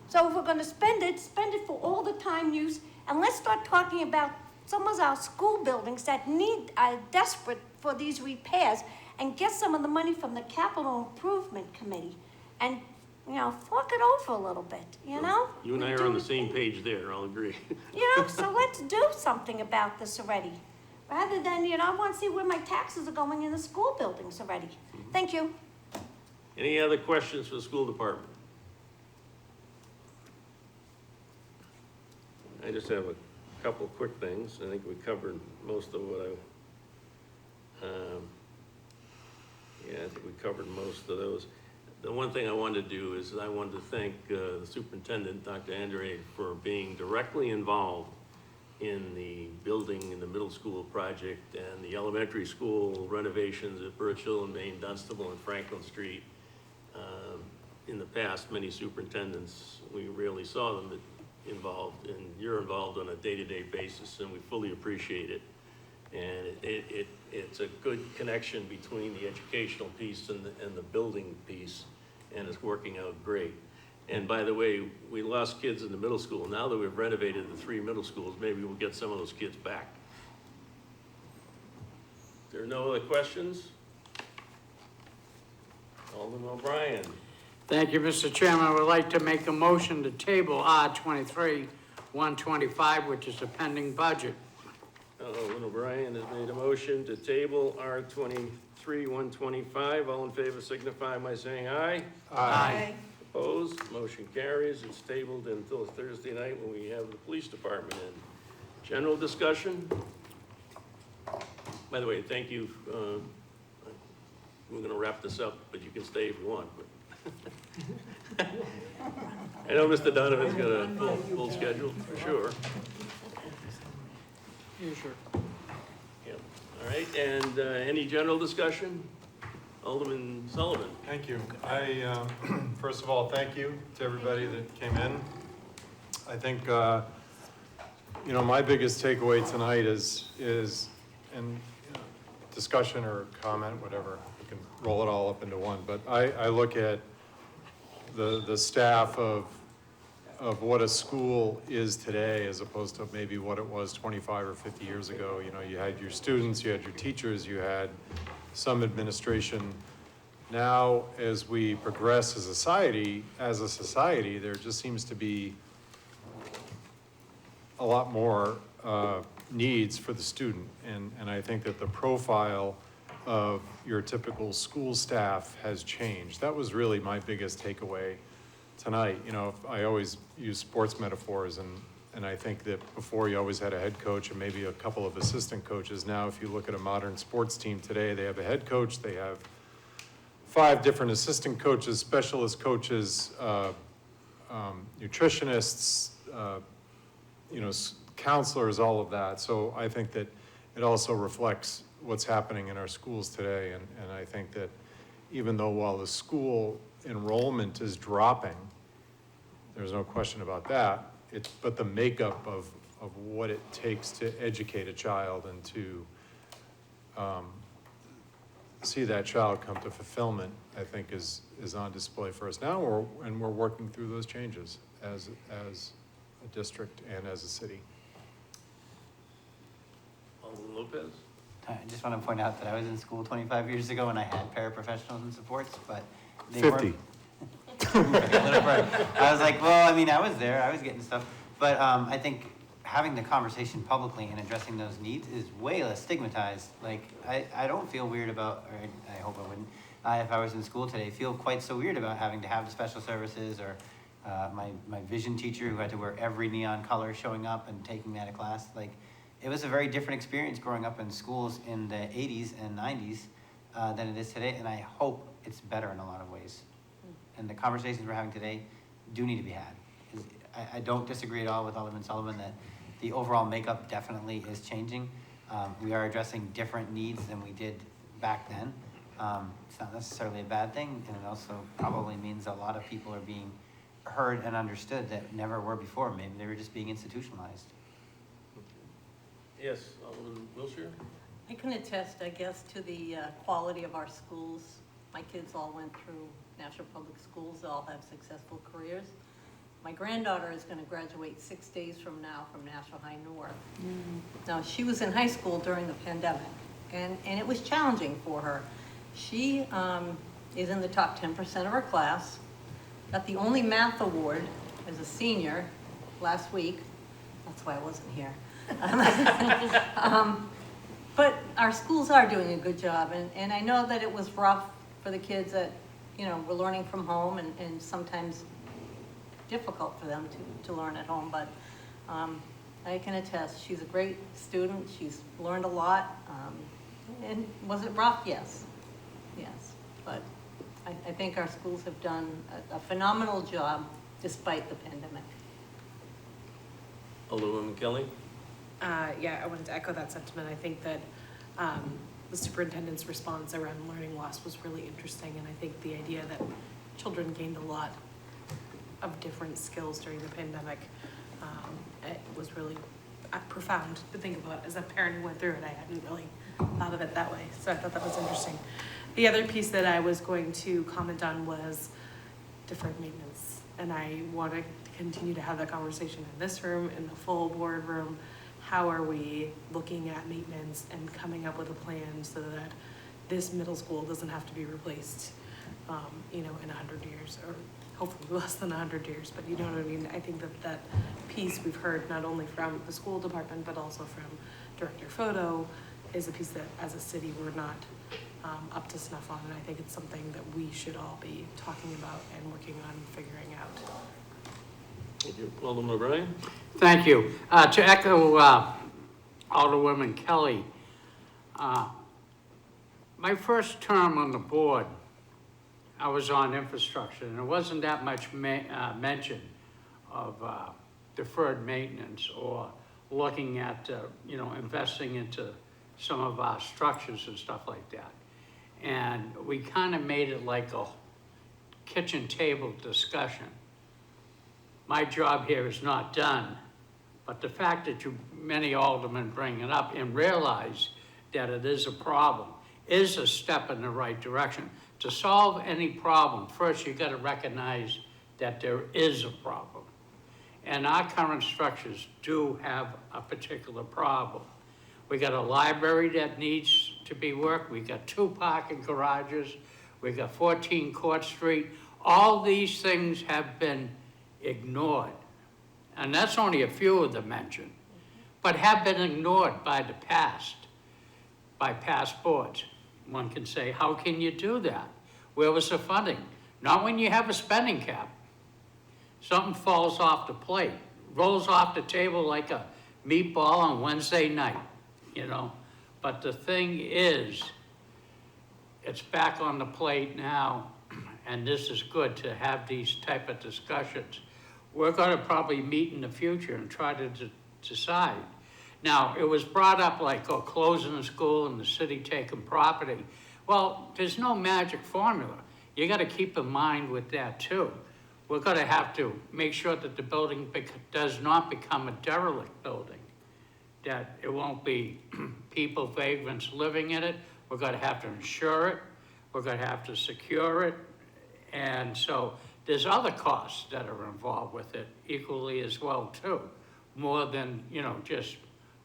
So if we're gonna spend it for all the time use, and let's start talking about some of our school buildings that are desperate for these repairs, and get some of the money from the Capital Improvement Committee, and, you know, fork it over a little bit, you know? You and I are on the same page there, I'll agree. You know, so let's do something about this already. Rather than, you know, I want to see where my taxes are going in the school buildings already. Thank you. Any other questions for the school department? I just have a couple quick things. I think we covered most of what I think we covered most of those. The one thing I wanted to do is I wanted to thank the superintendent, Dr. Andrade, for being directly involved in the building in the middle school project and the elementary school renovations at Birch Hill and Main, Dunstable and Franklin Street. In the past, many superintendents, we rarely saw them involved, and you're involved on a day-to-day basis, and we fully appreciate it. And it's a good connection between the educational piece and the building piece, and it's working out great. And by the way, we lost kids in the middle school. Now that we've renovated the 3 middle schools, maybe we'll get some of those kids back. There are no other questions? Alderman O'Brien. Thank you, Mr. Chairman. I would like to make a motion to table R23-125, which is a pending budget. Alderman O'Brien has made a motion to table R23-125. All in favor signify by saying aye. Aye. Opposed? Motion carries. It's tabled until Thursday night when we have the police department in. General discussion? By the way, thank you. We're gonna wrap this up, but you can stay if you want, but. I know Mr. Donovan's got a full schedule, for sure. Yeah, sure. Yep. All right, and any general discussion? Alderman Sullivan. Thank you. First of all, thank you to everybody that came in. I think, you know, my biggest takeaway tonight is and discussion or comment, whatever, we can roll it all up into one, but I look at the staff of what a school is today as opposed to maybe what it was 25 or 50 years ago. You know, you had your students, you had your teachers, you had some administration. Now, as we progress as a society, there just seems to be a lot more needs for the student. And I think that the profile of your typical school staff has changed. That was really my biggest takeaway tonight. You know, I always use sports metaphors, and I think that before you always had a head coach and maybe a couple of assistant coaches. Now, if you look at a modern sports team today, they have a head coach, they have 5 different assistant coaches, specialist coaches, nutritionists, you know, counselors, all of that. So I think that it also reflects what's happening in our schools today. And I think that even though while the school enrollment is dropping, there's no question about that, but the makeup of what it takes to educate a child and to see that child come to fulfillment, I think is on display for us now, and we're working through those changes as a district and as a city. Alderman Lopez. I just want to point out that I was in school 25 years ago and I had paraprofessionals and supports, but they 50. I was like, well, I mean, I was there, I was getting stuff. But I think having the conversation publicly and addressing those needs is way less stigmatized. Like, I don't feel weird about, or I hope I wouldn't, if I was in school today, feel quite so weird about having to have the special services or my vision teacher who had to wear every neon color showing up and taking that class. Like, it was a very different experience growing up in schools in the 80s and 90s than it is today, and I hope it's better in a lot of ways. And the conversations we're having today do need to be had. I don't disagree at all with Alderman Sullivan that the overall makeup definitely is changing. We are addressing different needs than we did back then. It's not necessarily a bad thing, and it also probably means a lot of people are being heard and understood that never were before. Maybe they were just being institutionalized. Yes, Alderman Wilshire? I can attest, I guess, to the quality of our schools. My kids all went through National Public Schools, they all have successful careers. My granddaughter is going to graduate 6 days from now from National High Newark. Now, she was in high school during the pandemic, and it was challenging for her. She is in the top 10% of her class, got the only math award as a senior last week. That's why I wasn't here. But our schools are doing a good job, and I know that it was rough for the kids that, you know, were learning from home and sometimes difficult for them to learn at home, but I can attest, she's a great student, she's learned a lot, and was it rough? Yes, but I think our schools have done a phenomenal job despite the pandemic. Alderwoman Kelly? Yeah, I wanted to echo that sentiment. I think that the superintendent's response around learning loss was really interesting, and I think the idea that children gained a lot of different skills during the pandemic, it was really profound to think about. As a parent who went through it, I hadn't really thought of it that way, so I thought that was interesting. The other piece that I was going to comment on was deferred maintenance, and I want to continue to have that conversation in this room, in the full board room. How are we looking at maintenance and coming up with a plan so that this middle school doesn't have to be replaced, you know, in 100 years, or hopefully less than 100 years, but you know what I mean? I think that piece we've heard not only from the school department, but also from Director Photo, is a piece that as a city we're not up to snuff on, and I think it's something that we should all be talking about and working on figuring out. Thank you. Alderman O'Brien? Thank you. To echo Alderwoman Kelly, my first term on the board, I was on infrastructure, and there wasn't that much mention of deferred maintenance or looking at, you know, investing into some of our structures and stuff like that. And we kind of made it like a kitchen table discussion. My job here is not done, but the fact that many aldermen bring it up and realize that it is a problem is a step in the right direction. To solve any problem, first you got to recognize that there is a problem. And our current structures do have a particular problem. We got a library that needs to be worked. We got 2 parking garages. We got 14 Court Street. All these things have been ignored. And that's only a few of them mentioned, but have been ignored by the past, by past boards. One can say, how can you do that? Where was the funding? Not when you have a spending cap. Something falls off the plate, rolls off the table like a meatball on Wednesday night, you know? But the thing is, it's back on the plate now, and this is good to have these type of discussions. We're going to probably meet in the future and try to decide. Now, it was brought up like, oh, closing the school and the city taking property. Well, there's no magic formula. You got to keep in mind with that too. We're going to have to make sure that the building does not become a derelict building, that it won't be people, vagrants living in it. We're going to have to insure it. We're going to have to secure it. And so there's other costs that are involved with it equally as well too, more than, you know, just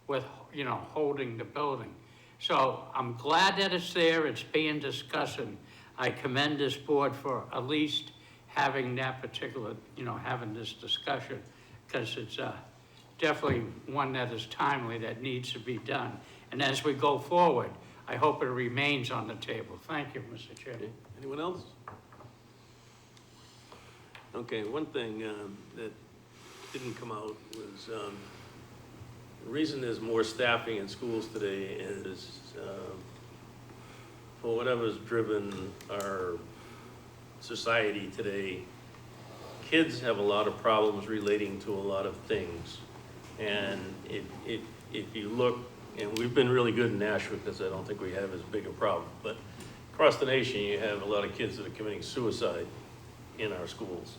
with, you know, holding the building. So I'm glad that it's there, it's being discussed, and I commend this board for at least having that particular, having this discussion, because it's definitely one that is timely, that needs to be done. And as we go forward, I hope it remains on the table. Thank you, Mr. Chairman. Anyone else? Okay, one thing that didn't come out was, the reason there's more staffing in schools today is, for whatever's driven our society today, kids have a lot of problems relating to a lot of things. And if you look, and we've been really good in Nashua because I don't think we have as big a problem, but across the nation, you have a lot of kids that are committing suicide in our schools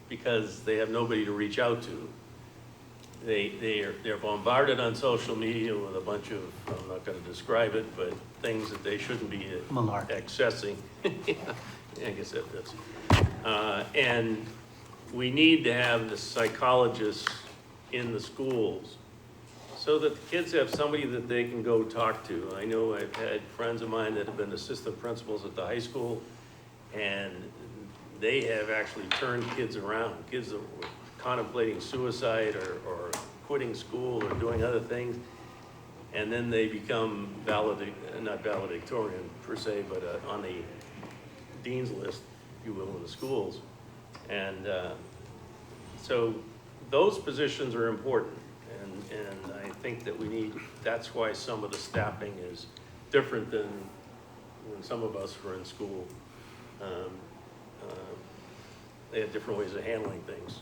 because they have nobody to reach out to. They're bombarded on social media with a bunch of, I'm not gonna describe it, but things that they shouldn't be Malarkey. accessing. Yeah, I guess that's, and we need to have the psychologists in the schools so that the kids have somebody that they can go talk to. I know I've had friends of mine that have been assistant principals at the high school, and they have actually turned kids around. Kids that were contemplating suicide or quitting school or doing other things, and then they become not valedictorian per se, but on the dean's list, if you will, in the schools. And so those positions are important, and I think that that's why some of the staffing is different than when some of us were in school. They had different ways of handling things.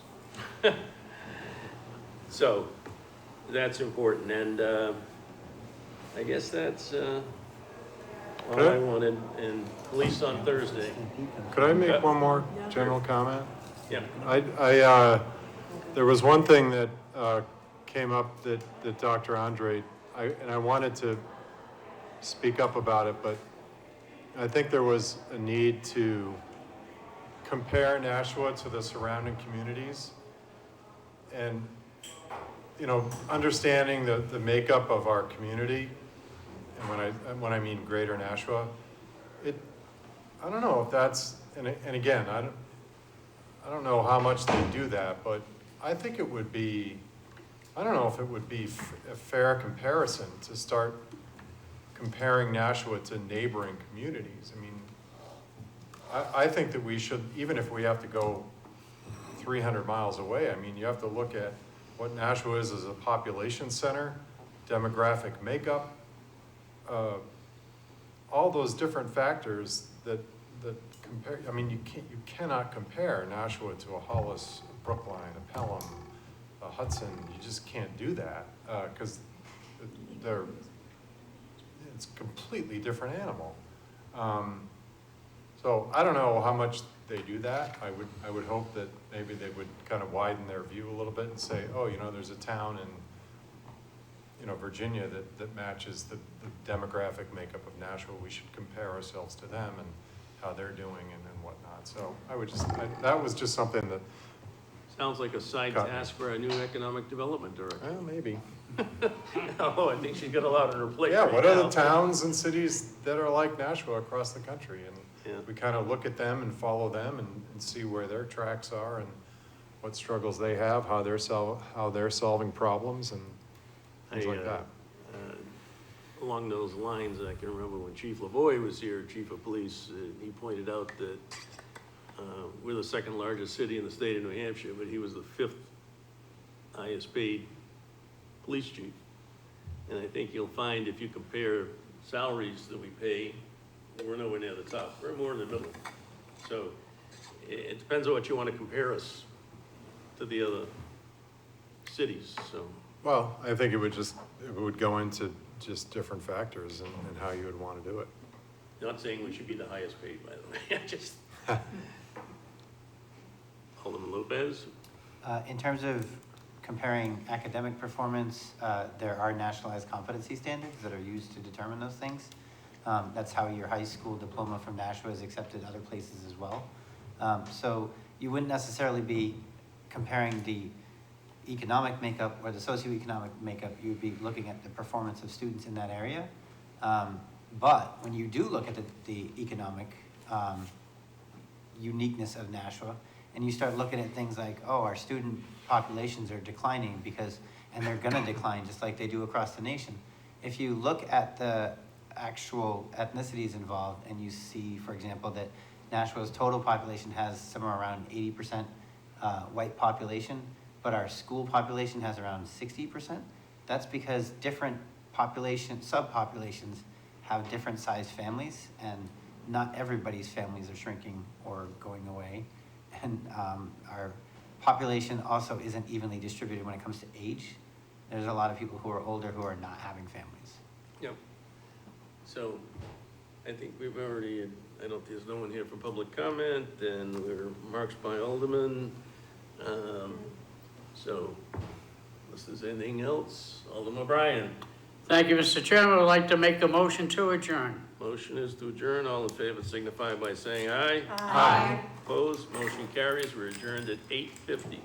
So that's important, and I guess that's all I wanted. And police on Thursday. Could I make one more general comment? Yeah. There was one thing that came up that Dr. Andre, and I wanted to speak up about it, but I think there was a need to compare Nashua to the surrounding communities. And, understanding the makeup of our community, and when I mean Greater Nashua, I don't know if that's, and again, I don't know how much they do that, but I think it would be, I don't know if it would be a fair comparison to start comparing Nashua to neighboring communities. I mean, I think that we should, even if we have to go 300 miles away, I mean, you have to look at what Nashua is as a population center, demographic makeup, all those different factors that compare. I mean, you cannot compare Nashua to a Hollis, a Brookline, a Pelham, a Hudson. You just can't do that because it's a completely different animal. So I don't know how much they do that. I would hope that maybe they would kind of widen their view a little bit and say, oh, there's a town in Virginia that matches the demographic makeup of Nashua. We should compare ourselves to them and how they're doing and whatnot. So that was just something that. Sounds like a side task for our new economic development director. Well, maybe. Oh, I think she's got a lot on her plate. Yeah, right what are now. the towns and cities that are like Nashua across the country? And Yeah. we kind of look at them and follow them and see where their tracks are and what struggles they have, how they're solving problems and things like that. Along those lines, I can remember when Chief Lavoie was here, Chief of Police, he pointed out that we're the second largest city in the state of New Hampshire, but he was the 5th highest paid police chief. And I think you'll find if you compare salaries that we pay, we're nowhere near the top. We're more in the middle. So it depends on what you want to compare us to the other cities, so. Well, I think it would go into just different factors and how you would want to do it. Not saying we should be the highest paid, by the way, just. Alderman Lopez? In terms of comparing academic performance, there are nationalized competency standards that are used to determine those things. That's how your high school diploma from Nashua is accepted other places as well. So you wouldn't necessarily be comparing the economic makeup or the socioeconomic makeup. You'd be looking at the performance of students in that area. But when you do look at the economic uniqueness of Nashua, and you start looking at things like, oh, our student populations are declining and they're gonna decline just like they do across the nation. If you look at the actual ethnicities involved and you see, for example, that Nashua's total population has somewhere around 80% white population, but our school population has around 60%, that's because different subpopulations have different sized families, and not everybody's families are shrinking or going away. And our population also isn't evenly distributed when it comes to age. There's a lot of people who are older who are not having families. Yep. So I think we've already, I don't, there's no one here for public comment, and we're marked by Alderman. So unless there's anything else, Alderman O'Brien. Thank you, Mr. Chairman. I'd like to make a motion to adjourn. Motion is to adjourn. All in favor signify by saying aye. Aye. Opposed, motion carries. We're adjourned at 8:50.